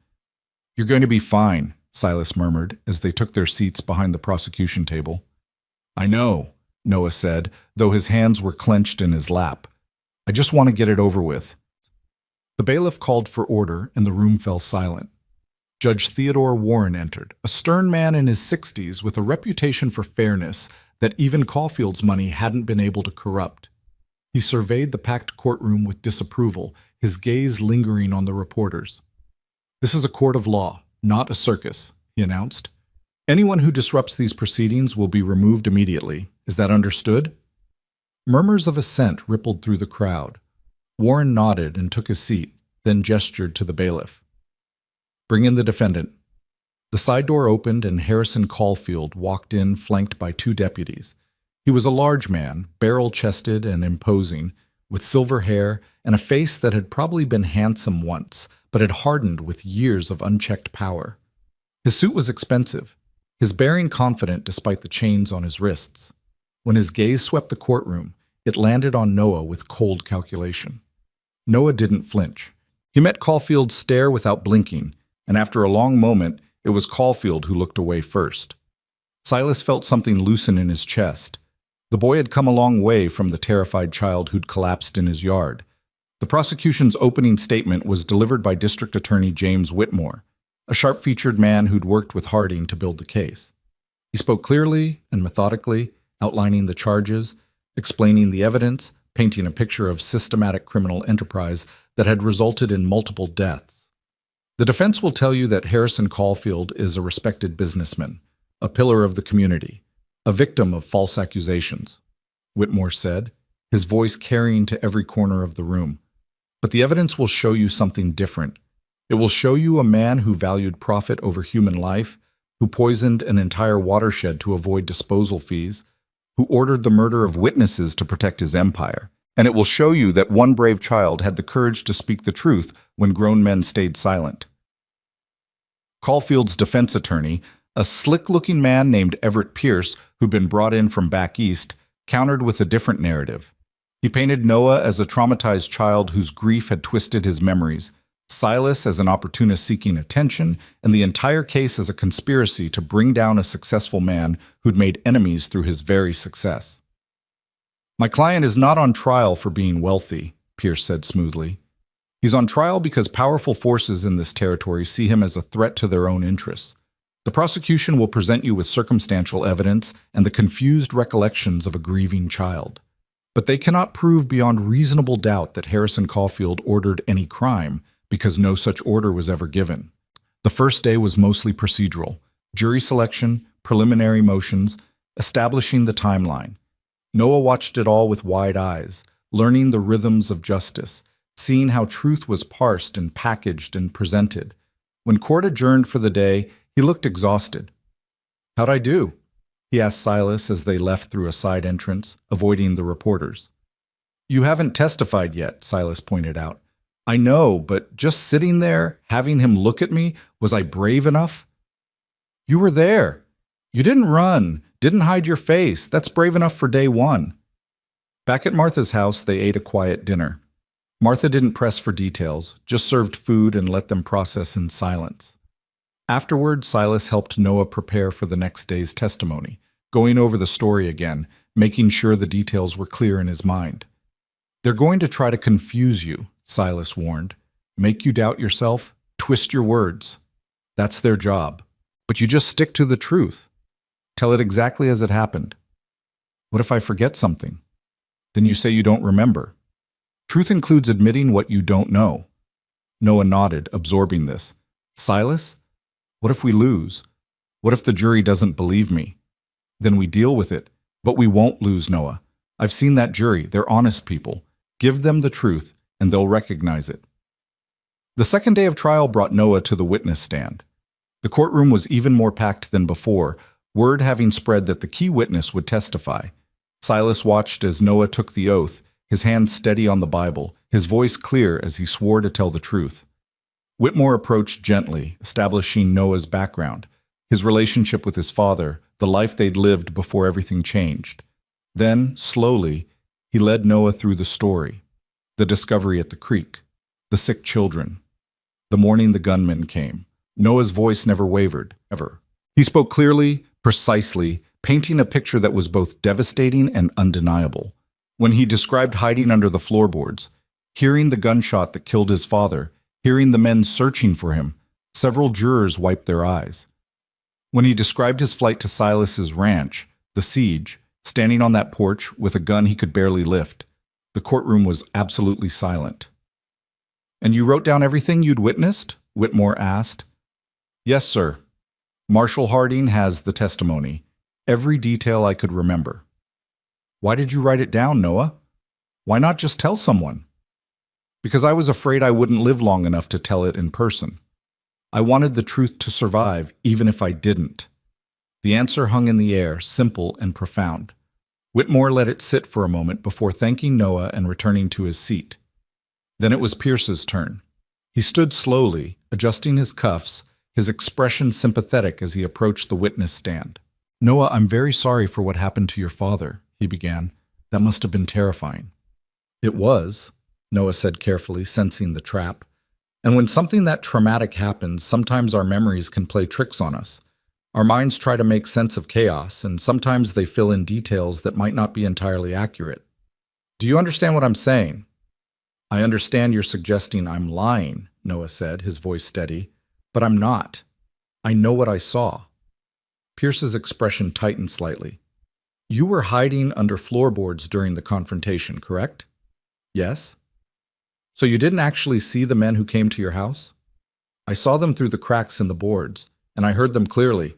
You're going to be fine, Silas murmured as they took their seats behind the prosecution table. I know, Noah said, though his hands were clenched in his lap. I just want to get it over with. The bailiff called for order, and the room fell silent. Judge Theodore Warren entered, a stern man in his 60s with a reputation for fairness that even Caulfield's money hadn't been able to corrupt. He surveyed the packed courtroom with disapproval, his gaze lingering on the reporters. This is a court of law, not a circus, he announced. Anyone who disrupts these proceedings will be removed immediately. Is that understood? Murmurs of assent rippled through the crowd. Warren nodded and took his seat, then gestured to the bailiff. Bring in the defendant. The side door opened and Harrison Caulfield walked in flanked by two deputies. He was a large man, barrel-chested and imposing, with silver hair and a face that had probably been handsome once, but had hardened with years of unchecked power. His suit was expensive, his bearing confident despite the chains on his wrists. When his gaze swept the courtroom, it landed on Noah with cold calculation. Noah didn't flinch. He met Caulfield's stare without blinking, and after a long moment, it was Caulfield who looked away first. Silas felt something loosen in his chest. The boy had come a long way from the terrified child who'd collapsed in his yard. The prosecution's opening statement was delivered by District Attorney James Whitmore, a sharp-featured man who'd worked with Harding to build the case. He spoke clearly and methodically, outlining the charges, explaining the evidence, painting a picture of systematic criminal enterprise that had resulted in multiple deaths. The defense will tell you that Harrison Caulfield is a respected businessman, a pillar of the community, a victim of false accusations, Whitmore said, his voice carrying to every corner of the room. But the evidence will show you something different. It will show you a man who valued profit over human life, who poisoned an entire watershed to avoid disposal fees, who ordered the murder of witnesses to protect his empire. And it will show you that one brave child had the courage to speak the truth when grown men stayed silent. Caulfield's defense attorney, a slick-looking man named Everett Pierce, who'd been brought in from back east, countered with a different narrative. He painted Noah as a traumatized child whose grief had twisted his memories, Silas as an opportunist seeking attention, and the entire case as a conspiracy to bring down a successful man who'd made enemies through his very success. My client is not on trial for being wealthy, Pierce said smoothly. He's on trial because powerful forces in this territory see him as a threat to their own interests. The prosecution will present you with circumstantial evidence and the confused recollections of a grieving child. But they cannot prove beyond reasonable doubt that Harrison Caulfield ordered any crime, because no such order was ever given. The first day was mostly procedural, jury selection, preliminary motions, establishing the timeline. Noah watched it all with wide eyes, learning the rhythms of justice, seeing how truth was parsed and packaged and presented. When court adjourned for the day, he looked exhausted. How'd I do? He asked Silas as they left through a side entrance, avoiding the reporters. You haven't testified yet, Silas pointed out. I know, but just sitting there, having him look at me, was I brave enough? You were there. You didn't run, didn't hide your face. That's brave enough for day one. Back at Martha's house, they ate a quiet dinner. Martha didn't press for details, just served food and let them process in silence. Afterward, Silas helped Noah prepare for the next day's testimony, going over the story again, making sure the details were clear in his mind. "They're going to try to confuse you," Silas warned. "Make you doubt yourself, twist your words. That's their job. But you just stick to the truth. Tell it exactly as it happened. What if I forget something? Then you say you don't remember. Truth includes admitting what you don't know." Noah nodded, absorbing this. "Silas, what if we lose? What if the jury doesn't believe me? Then we deal with it. But we won't lose, Noah. I've seen that jury. They're honest people. Give them the truth, and they'll recognize it." The second day of trial brought Noah to the witness stand. The courtroom was even more packed than before, word having spread that the key witness would testify. Silas watched as Noah took the oath, his hand steady on the Bible, his voice clear as he swore to tell the truth. Whitmore approached gently, establishing Noah's background, his relationship with his father, the life they'd lived before everything changed. Then, slowly, he led Noah through the story: the discovery at the creek, the sick children, the morning the gunmen came. Noah's voice never wavered, ever. He spoke clearly, precisely, painting a picture that was both devastating and undeniable. When he described hiding under the floorboards, hearing the gunshot that killed his father, hearing the men searching for him, several jurors wiped their eyes. When he described his flight to Silas's ranch, the siege, standing on that porch with a gun he could barely lift, the courtroom was absolutely silent. "And you wrote down everything you'd witnessed?" Whitmore asked. "Yes, sir. Marshal Harding has the testimony. Every detail I could remember." "Why did you write it down, Noah? Why not just tell someone?" "Because I was afraid I wouldn't live long enough to tell it in person. I wanted the truth to survive, even if I didn't." The answer hung in the air, simple and profound. Whitmore let it sit for a moment before thanking Noah and returning to his seat. Then it was Pierce's turn. He stood slowly, adjusting his cuffs, his expression sympathetic as he approached the witness stand. "Noah, I'm very sorry for what happened to your father," he began. "That must have been terrifying." "It was," Noah said carefully, sensing the trap. "And when something that traumatic happens, sometimes our memories can play tricks on us. Our minds try to make sense of chaos, and sometimes they fill in details that might not be entirely accurate. Do you understand what I'm saying?" "I understand you're suggesting I'm lying," Noah said, his voice steady. "But I'm not. I know what I saw." Pierce's expression tightened slightly. "You were hiding under floorboards during the confrontation, correct?" "Yes." "So you didn't actually see the men who came to your house?" "I saw them through the cracks in the boards, and I heard them clearly."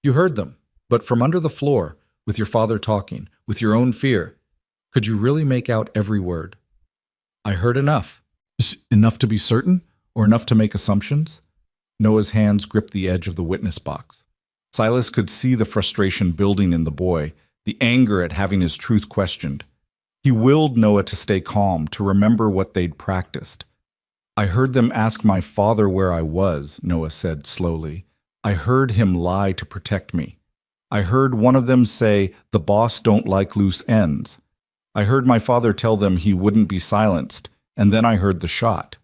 "You heard them, but from under the floor, with your father talking, with your own fear, could you really make out every word?" "I heard enough." "Enough to be certain, or enough to make assumptions?" Noah's hands gripped the edge of the witness box. Silas could see the frustration building in the boy, the anger at having his truth questioned. He willed Noah to stay calm, to remember what they'd practiced. "I heard them ask my father where I was," Noah said slowly. "I heard him lie to protect me. I heard one of them say, 'The boss don't like loose ends.' I heard my father tell them he wouldn't be silenced, and then I heard the shot.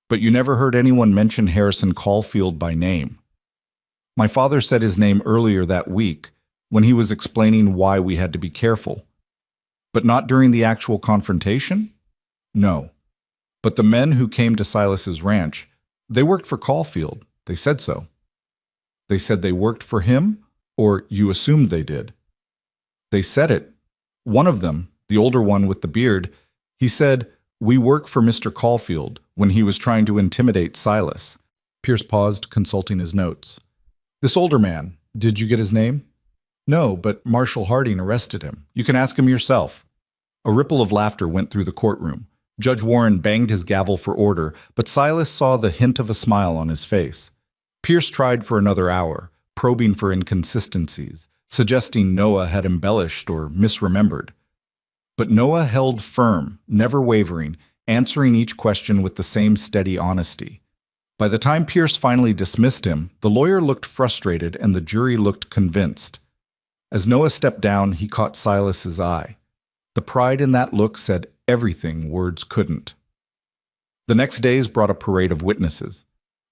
But you never heard anyone mention Harrison Caulfield by name. My father said his name earlier that week when he was explaining why we had to be careful. But not during the actual confrontation? No. But the men who came to Silas's ranch, they worked for Caulfield. They said so." "They said they worked for him, or you assumed they did?" "They said it. One of them, the older one with the beard, he said, 'We work for Mr. Caulfield,' when he was trying to intimidate Silas." Pierce paused, consulting his notes. "This older man, did you get his name?" "No, but Marshal Harding arrested him. You can ask him yourself." A ripple of laughter went through the courtroom. Judge Warren banged his gavel for order, but Silas saw the hint of a smile on his face. Pierce tried for another hour, probing for inconsistencies, suggesting Noah had embellished or misremembered. But Noah held firm, never wavering, answering each question with the same steady honesty. By the time Pierce finally dismissed him, the lawyer looked frustrated and the jury looked convinced. As Noah stepped down, he caught Silas's eye. The pride in that look said everything words couldn't. The next days brought a parade of witnesses.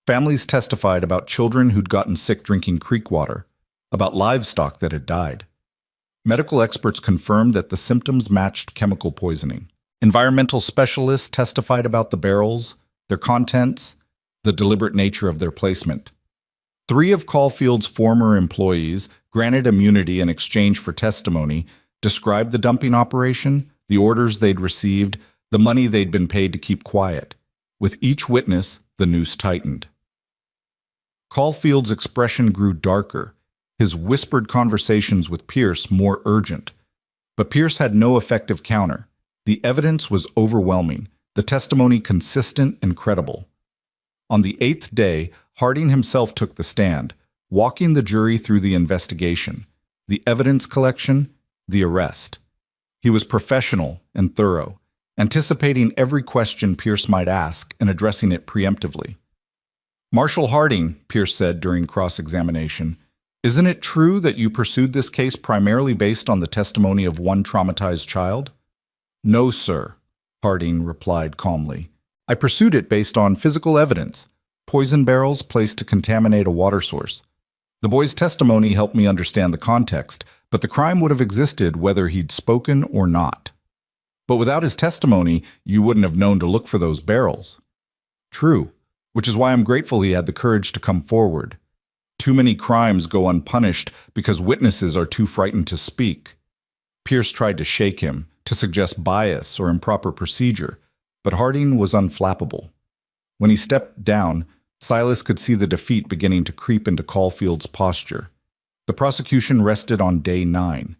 Families testified about children who'd gotten sick drinking creek water, about livestock that had died. Medical experts confirmed that the symptoms matched chemical poisoning. Environmental specialists testified about the barrels, their contents, the deliberate nature of their placement. 3 of Caulfield's former employees, granted immunity in exchange for testimony, described the dumping operation, the orders they'd received, the money they'd been paid to keep quiet. With each witness, the noose tightened. Caulfield's expression grew darker, his whispered conversations with Pierce more urgent. But Pierce had no effective counter. The evidence was overwhelming, the testimony consistent and credible. On the 8th day, Harding himself took the stand, walking the jury through the investigation, the evidence collection, the arrest. He was professional and thorough, anticipating every question Pierce might ask and addressing it preemptively. "Marshal Harding," Pierce said during cross-examination, "isn't it true that you pursued this case primarily based on the testimony of one traumatized child?" "No, sir," Harding replied calmly. "I pursued it based on physical evidence, poison barrels placed to contaminate a water source. The boy's testimony helped me understand the context, but the crime would have existed whether he'd spoken or not. But without his testimony, you wouldn't have known to look for those barrels." "True, which is why I'm grateful he had the courage to come forward. Too many crimes go unpunished because witnesses are too frightened to speak." Pierce tried to shake him, to suggest bias or improper procedure, but Harding was unflappable. When he stepped down, Silas could see the defeat beginning to creep into Caulfield's posture. The prosecution rested on day 9.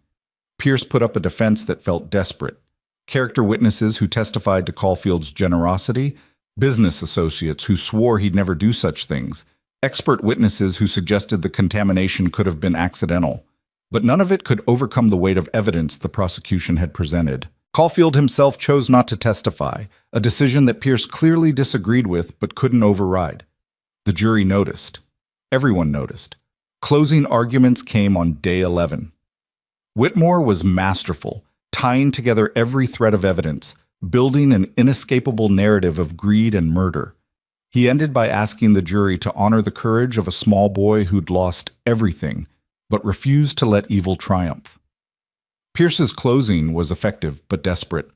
Pierce put up a defense that felt desperate. Character witnesses who testified to Caulfield's generosity, business associates who swore he'd never do such things, expert witnesses who suggested the contamination could have been accidental. But none of it could overcome the weight of evidence the prosecution had presented. Caulfield himself chose not to testify, a decision that Pierce clearly disagreed with but couldn't override. The jury noticed. Everyone noticed. Closing arguments came on day 11. Whitmore was masterful, tying together every thread of evidence, building an inescapable narrative of greed and murder. He ended by asking the jury to honor the courage of a small boy who'd lost everything, but refused to let evil triumph. Pierce's closing was effective but desperate.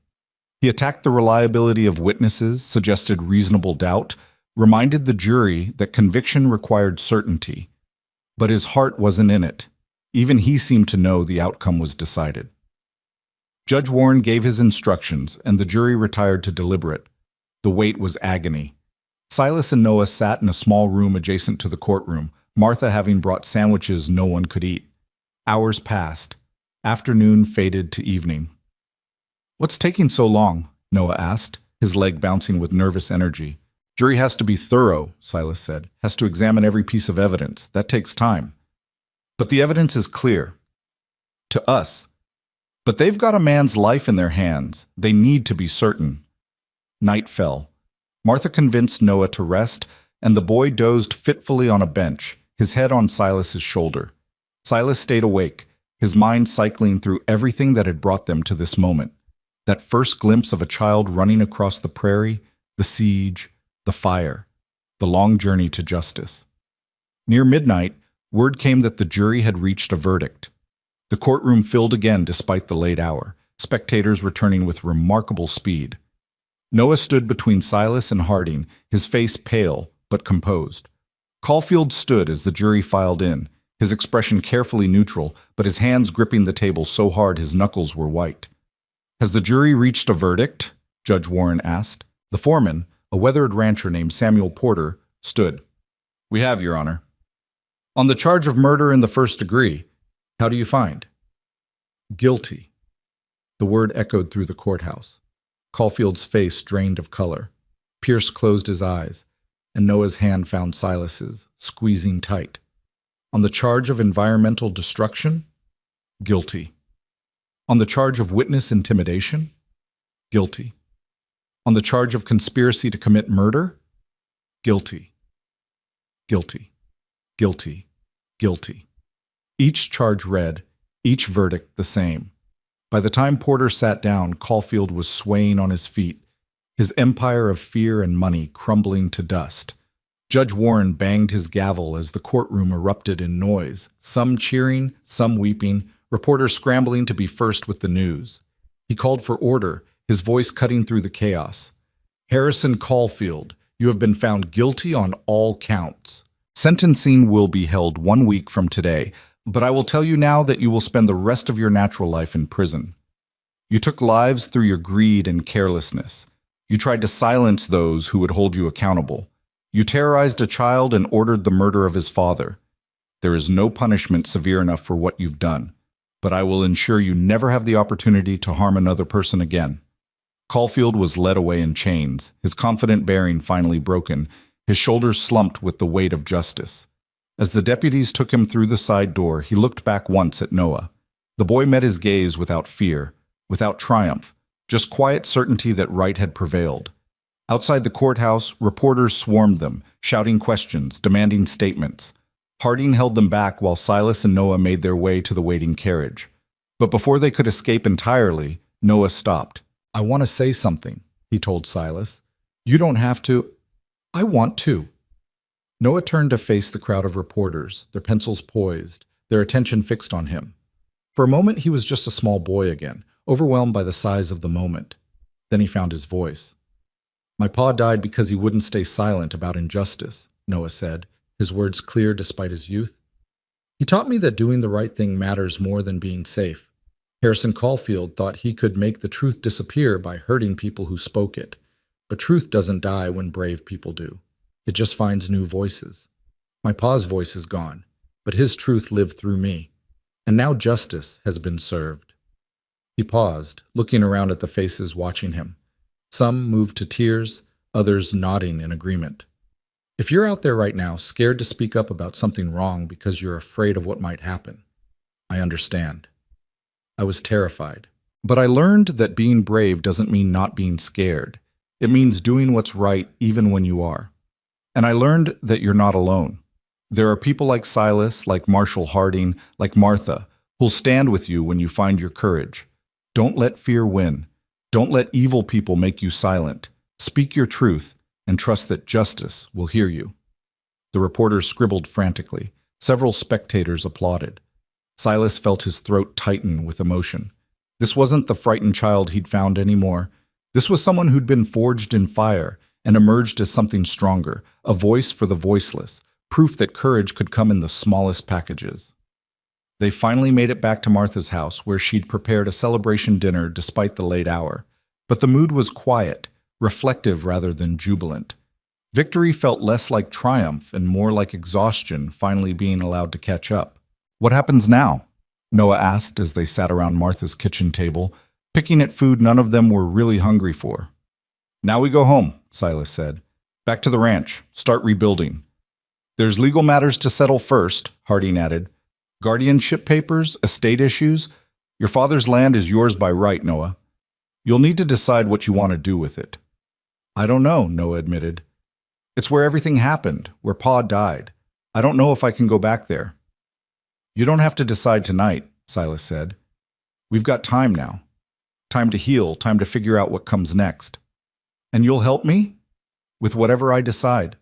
He attacked the reliability of witnesses, suggested reasonable doubt, reminded the jury that conviction required certainty. But his heart wasn't in it. Even he seemed to know the outcome was decided. Judge Warren gave his instructions, and the jury retired to deliberate. The wait was agony. Silas and Noah sat in a small room adjacent to the courtroom, Martha having brought sandwiches no one could eat. Hours passed. Afternoon faded to evening. "What's taking so long?" Noah asked, his leg bouncing with nervous energy. "Jury has to be thorough," Silas said. "Has to examine every piece of evidence. That takes time." "But the evidence is clear." "To us. But they've got a man's life in their hands. They need to be certain." Night fell. Martha convinced Noah to rest, and the boy dozed fitfully on a bench, his head on Silas's shoulder. Silas stayed awake, his mind cycling through everything that had brought them to this moment. That first glimpse of a child running across the prairie, the siege, the fire, the long journey to justice. Near midnight, word came that the jury had reached a verdict. The courtroom filled again despite the late hour, spectators returning with remarkable speed. Noah stood between Silas and Harding, his face pale but composed. Caulfield stood as the jury filed in, his expression carefully neutral, but his hands gripping the table so hard his knuckles were white. "Has the jury reached a verdict?" Judge Warren asked. The foreman, a weathered rancher named Samuel Porter, stood. "We have, Your Honor." "On the charge of murder in the first degree, how do you find?" "Guilty." The word echoed through the courthouse. Caulfield's face drained of color. Pierce closed his eyes, and Noah's hand found Silas's, squeezing tight. "On the charge of environmental destruction?" "Guilty." "On the charge of witness intimidation?" "Guilty." "On the charge of conspiracy to commit murder?" "Guilty." "Guilty. Guilty. Guilty." Each charge read, each verdict the same. By the time Porter sat down, Caulfield was swaying on his feet, his empire of fear and money crumbling to dust. Judge Warren banged his gavel as the courtroom erupted in noise, some cheering, some weeping, reporters scrambling to be first with the news. He called for order, his voice cutting through the chaos. Harrison Caulfield, you have been found guilty on all counts. Sentencing will be held 1 week from today, but I will tell you now that you will spend the rest of your natural life in prison. You took lives through your greed and carelessness. You tried to silence those who would hold you accountable. You terrorized a child and ordered the murder of his father. There is no punishment severe enough for what you've done, but I will ensure you never have the opportunity to harm another person again. Caulfield was led away in chains, his confident bearing finally broken, his shoulders slumped with the weight of justice. As the deputies took him through the side door, he looked back once at Noah. The boy met his gaze without fear, without triumph, just quiet certainty that right had prevailed. Outside the courthouse, reporters swarmed them, shouting questions, demanding statements. Harding held them back while Silas and Noah made their way to the waiting carriage. But before they could escape entirely, Noah stopped. I want to say something, he told Silas. You don't have to. I want to. Noah turned to face the crowd of reporters, their pencils poised, their attention fixed on him. For a moment, he was just a small boy again, overwhelmed by the size of the moment. Then he found his voice. My pa died because he wouldn't stay silent about injustice, Noah said, his words clear despite his youth. He taught me that doing the right thing matters more than being safe. Harrison Caulfield thought he could make the truth disappear by hurting people who spoke it. But truth doesn't die when brave people do. It just finds new voices. My pa's voice is gone, but his truth lived through me. And now justice has been served. He paused, looking around at the faces watching him. Some moved to tears, others nodding in agreement. If you're out there right now, scared to speak up about something wrong because you're afraid of what might happen, I understand. I was terrified. But I learned that being brave doesn't mean not being scared. It means doing what's right even when you are. And I learned that you're not alone. There are people like Silas, like Marshall Harding, like Martha, who'll stand with you when you find your courage. Don't let fear win. Don't let evil people make you silent. Speak your truth and trust that justice will hear you. The reporters scribbled frantically. Several spectators applauded. Silas felt his throat tighten with emotion. This wasn't the frightened child he'd found anymore. This was someone who'd been forged in fire and emerged as something stronger, a voice for the voiceless, proof that courage could come in the smallest packages. They finally made it back to Martha's house, where she'd prepared a celebration dinner despite the late hour. But the mood was quiet, reflective rather than jubilant. Victory felt less like triumph and more like exhaustion finally being allowed to catch up. What happens now? Noah asked as they sat around Martha's kitchen table, picking at food none of them were really hungry for. Now we go home, Silas said. Back to the ranch, start rebuilding. There's legal matters to settle first, Harding added. Guardianship papers, estate issues. Your father's land is yours by right, Noah. You'll need to decide what you want to do with it. I don't know, Noah admitted. It's where everything happened, where Pa died. I don't know if I can go back there. You don't have to decide tonight, Silas said. We've got time now. Time to heal, time to figure out what comes next. And you'll help me? With whatever I decide.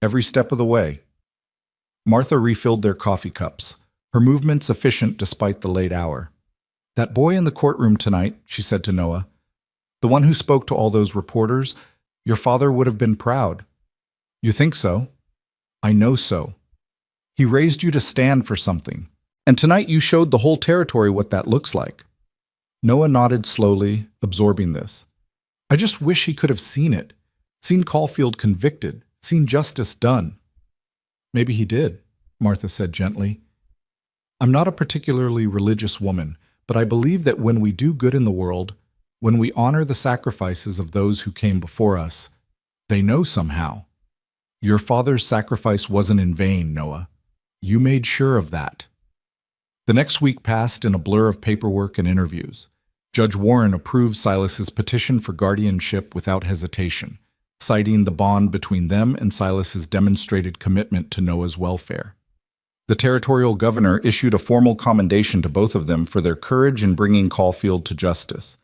Every step of the way. Martha refilled their coffee cups, her movements efficient despite the late hour. That boy in the courtroom tonight, she said to Noah, the one who spoke to all those reporters, your father would have been proud. You think so? I know so. He raised you to stand for something. And tonight you showed the whole territory what that looks like. Noah nodded slowly, absorbing this. I just wish he could have seen it, seen Caulfield convicted, seen justice done. Maybe he did, Martha said gently. I'm not a particularly religious woman, but I believe that when we do good in the world, when we honor the sacrifices of those who came before us, they know somehow. Your father's sacrifice wasn't in vain, Noah. You made sure of that. The next week passed in a blur of paperwork and interviews. Judge Warren approved Silas's petition for guardianship without hesitation, citing the bond between them and Silas's demonstrated commitment to Noah's welfare. The territorial governor issued a formal commendation to both of them for their courage in bringing Caulfield to justice.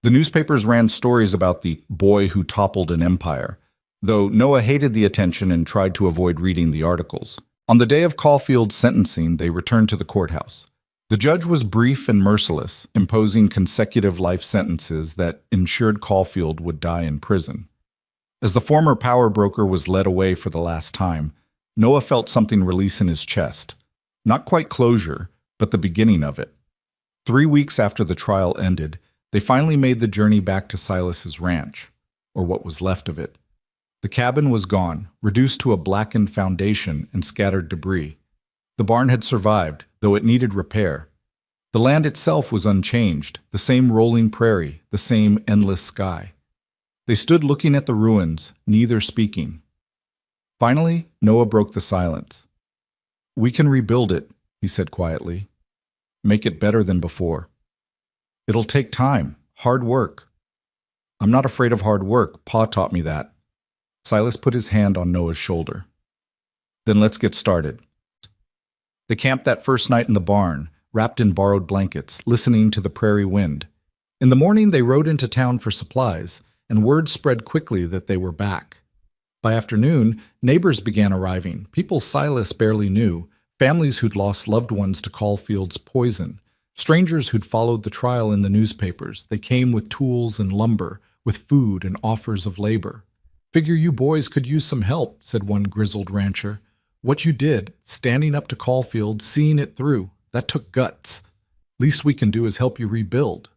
The newspapers ran stories about the boy who toppled an empire, though Noah hated the attention and tried to avoid reading the articles. On the day of Caulfield's sentencing, they returned to the courthouse. The judge was brief and merciless, imposing consecutive life sentences that ensured Caulfield would die in prison. As the former power broker was led away for the last time, Noah felt something release in his chest. Not quite closure, but the beginning of it. 3 weeks after the trial ended, they finally made the journey back to Silas's ranch, or what was left of it. The cabin was gone, reduced to a blackened foundation and scattered debris. The barn had survived, though it needed repair. The land itself was unchanged, the same rolling prairie, the same endless sky. They stood looking at the ruins, neither speaking. Finally, Noah broke the silence. "We can rebuild it," he said quietly. "Make it better than before. It'll take time, hard work." "I'm not afraid of hard work. Pa taught me that." Silas put his hand on Noah's shoulder. "Then let's get started." They camped that first night in the barn, wrapped in borrowed blankets, listening to the prairie wind. In the morning, they rode into town for supplies, and word spread quickly that they were back. By afternoon, neighbors began arriving, people Silas barely knew, families who'd lost loved ones to Caulfield's poison, strangers who'd followed the trial in the newspapers. They came with tools and lumber, with food and offers of labor. "Figure you boys could use some help," said one grizzled rancher. "What you did, standing up to Caulfield, seeing it through, that took guts. Least we can do is help you rebuild."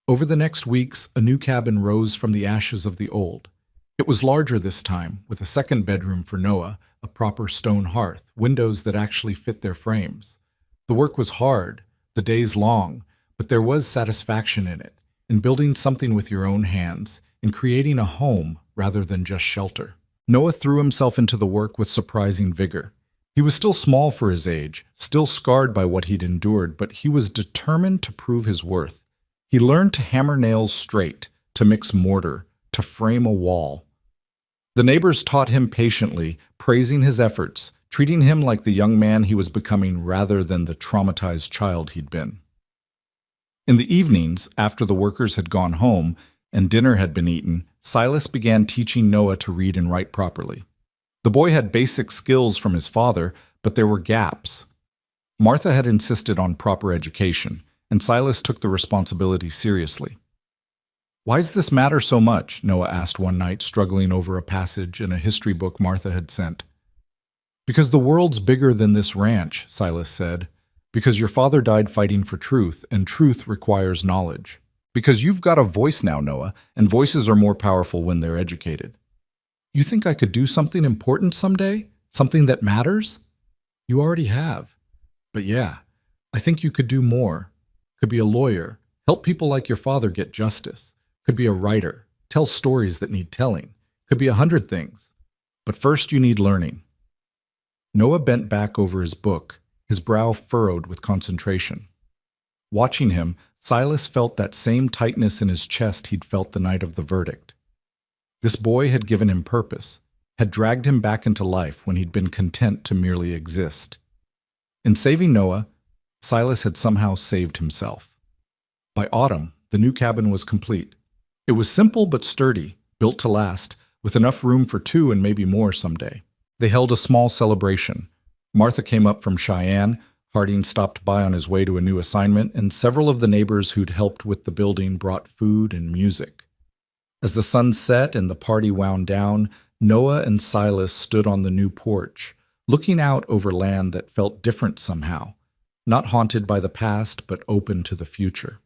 Over the next weeks, a new cabin rose from the ashes of the old. It was larger this time, with a second bedroom for Noah, a proper stone hearth, windows that actually fit their frames. The work was hard, the days long, but there was satisfaction in it, in building something with your own hands, in creating a home rather than just shelter. Noah threw himself into the work with surprising vigor. He was still small for his age, still scarred by what he'd endured, but he was determined to prove his worth. He learned to hammer nails straight, to mix mortar, to frame a wall. The neighbors taught him patiently, praising his efforts, treating him like the young man he was becoming rather than the traumatized child he'd been. In the evenings, after the workers had gone home and dinner had been eaten, Silas began teaching Noah to read and write properly. The boy had basic skills from his father, but there were gaps. Martha had insisted on proper education, and Silas took the responsibility seriously. "Why's this matter so much?" Noah asked one night, struggling over a passage in a history book Martha had sent. "Because the world's bigger than this ranch," Silas said. "Because your father died fighting for truth, and truth requires knowledge. Because you've got a voice now, Noah, and voices are more powerful when they're educated. You think I could do something important someday? Something that matters? You already have. But yeah, I think you could do more. Could be a lawyer, help people like your father get justice. Could be a writer, tell stories that need telling. Could be 100 things. But first you need learning." Noah bent back over his book, his brow furrowed with concentration. Watching him, Silas felt that same tightness in his chest he'd felt the night of the verdict. This boy had given him purpose, had dragged him back into life when he'd been content to merely exist. In saving Noah, Silas had somehow saved himself. By autumn, the new cabin was complete. It was simple but sturdy, built to last, with enough room for 2 and maybe more someday. They held a small celebration. Martha came up from Cheyenne, Harding stopped by on his way to a new assignment, and several of the neighbors who'd helped with the building brought food and music. As the sun set and the party wound down, Noah and Silas stood on the new porch, looking out over land that felt different somehow, not haunted by the past but open to the future.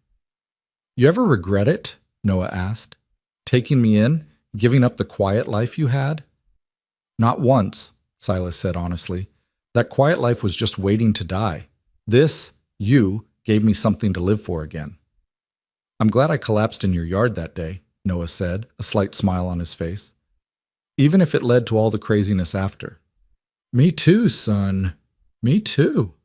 "You ever regret it?" Noah asked. "Taking me in, giving up the quiet life you had?" "Not once," Silas said honestly. "That quiet life was just waiting to die. This, you, gave me something to live for again." "I'm glad I collapsed in your yard that day," Noah said, a slight smile on his face. "Even if it led to all the craziness after." "Me too, son. Me too."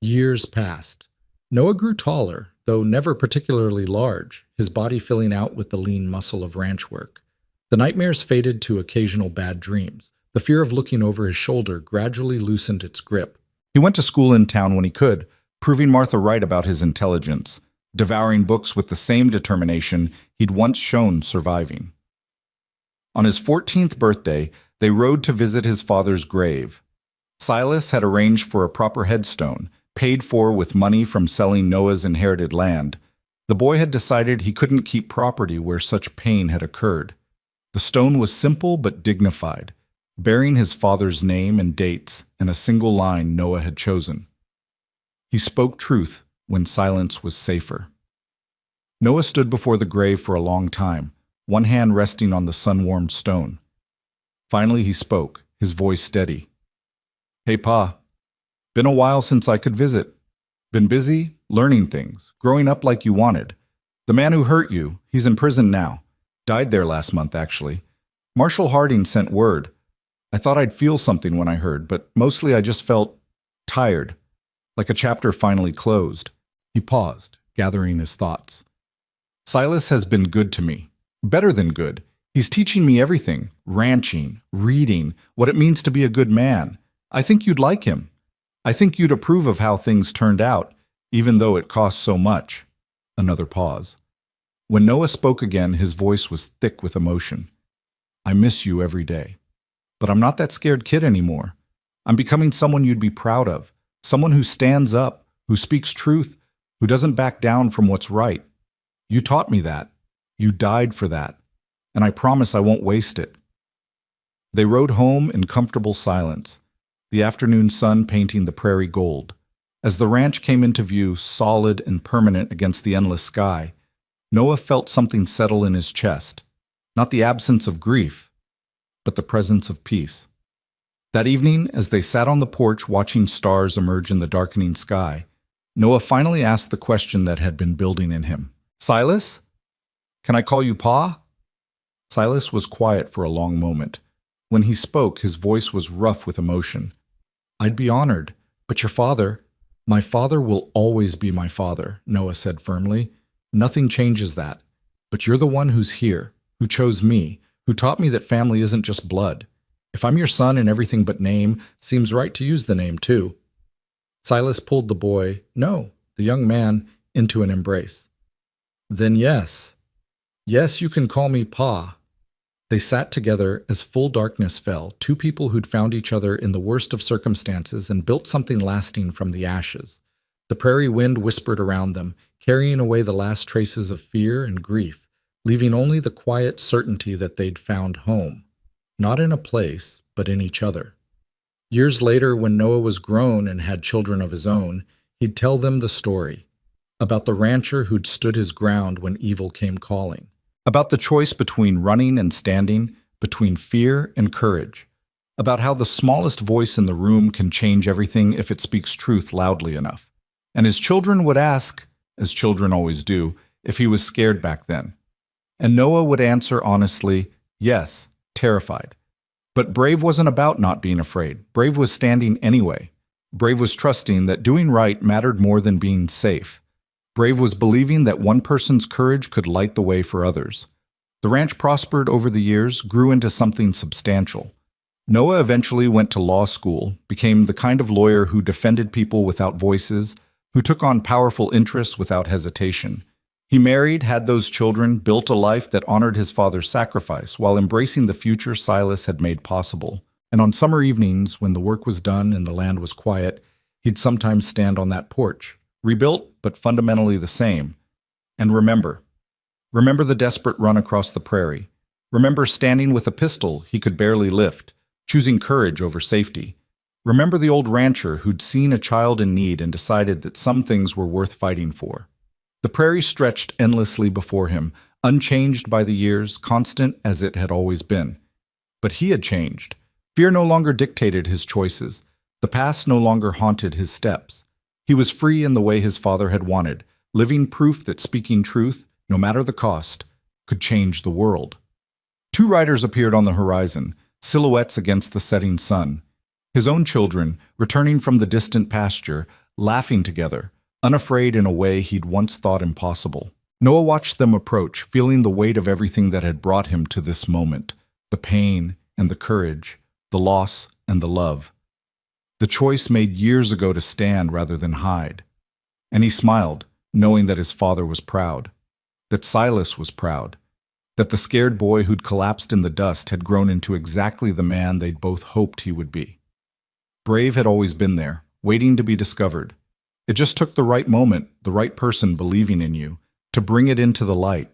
Years passed. Noah grew taller, though never particularly large, his body filling out with the lean muscle of ranch work. The nightmares faded to occasional bad dreams. The fear of looking over his shoulder gradually loosened its grip. He went to school in town when he could, proving Martha right about his intelligence, devouring books with the same determination he'd once shown surviving. On his 14th birthday, they rode to visit his father's grave. Silas had arranged for a proper headstone, paid for with money from selling Noah's inherited land. The boy had decided he couldn't keep property where such pain had occurred. The stone was simple but dignified, bearing his father's name and dates and a single line Noah had chosen. He spoke truth when silence was safer. Noah stood before the grave for a long time, one hand resting on the sun-warmed stone. Finally he spoke, his voice steady. "Hey, Pa. Been a while since I could visit. Been busy, learning things, growing up like you wanted. The man who hurt you, he's in prison now. Died there last month, actually. Marshal Harding sent word. I thought I'd feel something when I heard, but mostly I just felt tired, like a chapter finally closed." He paused, gathering his thoughts. "Silas has been good to me. Better than good. He's teaching me everything, ranching, reading, what it means to be a good man. I think you'd like him. I think you'd approve of how things turned out, even though it cost so much." Another pause. When Noah spoke again, his voice was thick with emotion. "I miss you every day. But I'm not that scared kid anymore. I'm becoming someone you'd be proud of, someone who stands up, who speaks truth, who doesn't back down from what's right. You taught me that. You died for that. And I promise I won't waste it." They rode home in comfortable silence, the afternoon sun painting the prairie gold. As the ranch came into view, solid and permanent against the endless sky, Noah felt something settle in his chest, not the absence of grief, but the presence of peace. That evening, as they sat on the porch watching stars emerge in the darkening sky, Noah finally asked the question that had been building in him. "Silas? Can I call you Pa?" Silas was quiet for a long moment. When he spoke, his voice was rough with emotion. "I'd be honored, but my father will always be my father," Noah said firmly. "Nothing changes that. But you're the one who's here, who chose me, who taught me that family isn't just blood. If I'm your son in everything but name, seems right to use the name too." Silas pulled the boy, no, the young man, into an embrace. "Then yes, you can call me Pa." They sat together as full darkness fell, two people who'd found each other in the worst of circumstances and built something lasting from the ashes. The prairie wind whispered around them, carrying away the last traces of fear and grief, leaving only the quiet certainty that they'd found home, not in a place, but in each other. Years later, when Noah was grown and had children of his own, he'd tell them the story, about the rancher who'd stood his ground when evil came calling, about the choice between running and standing, between fear and courage, about how the smallest voice in the room can change everything if it speaks truth loudly enough. And his children would ask, as children always do, if he was scared back then. And Noah would answer honestly, yes, terrified. But brave wasn't about not being afraid. Brave was standing anyway. Brave was trusting that doing right mattered more than being safe. Brave was believing that one person's courage could light the way for others. The ranch prospered over the years, grew into something substantial. Noah eventually went to law school, became the kind of lawyer who defended people without voices, who took on powerful interests without hesitation. He married, had those children, built a life that honored his father's sacrifice while embracing the future Silas had made possible. And on summer evenings, when the work was done and the land was quiet, he'd sometimes stand on that porch, rebuilt but fundamentally the same, and remember the desperate run across the prairie. Remember standing with a pistol he could barely lift, choosing courage over safety. Remember the old rancher who'd seen a child in need and decided that some things were worth fighting for. The prairie stretched endlessly before him, unchanged by the years, constant as it had always been. But he had changed. Fear no longer dictated his choices. The past no longer haunted his steps. He was free in the way his father had wanted, living proof that speaking truth, no matter the cost, could change the world. Two riders appeared on the horizon, silhouettes against the setting sun. His own children, returning from the distant pasture, laughing together, unafraid in a way he'd once thought impossible. Noah watched them approach, feeling the weight of everything that had brought him to this moment, the pain and the courage, the loss and the love. The choice made years ago to stand rather than hide. And he smiled, knowing that his father was proud, that Silas was proud, that the scared boy who'd collapsed in the dust had grown into exactly the man they'd both hoped he would be. Brave had always been there, waiting to be discovered. It just took the right moment, the right person believing in you, to bring it into the light.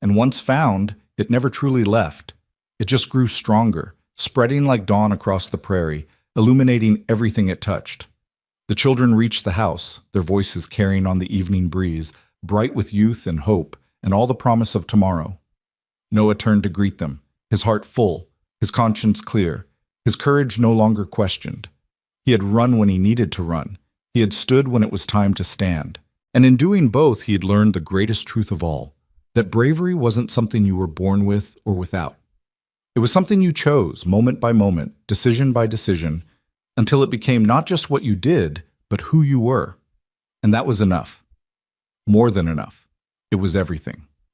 And once found, it never truly left. It just grew stronger, spreading like dawn across the prairie, illuminating everything it touched. The children reached the house, their voices carrying on the evening breeze, bright with youth and hope, and all the promise of tomorrow. Noah turned to greet them, his heart full, his conscience clear, his courage no longer questioned. He had run when he needed to run. He had stood when it was time to stand. And in doing both, he had learned the greatest truth of all, that bravery wasn't something you were born with or without. It was something you chose, moment by moment, decision by decision, until it became not just what you did, but who you were. And that was enough. More than enough. It was everything.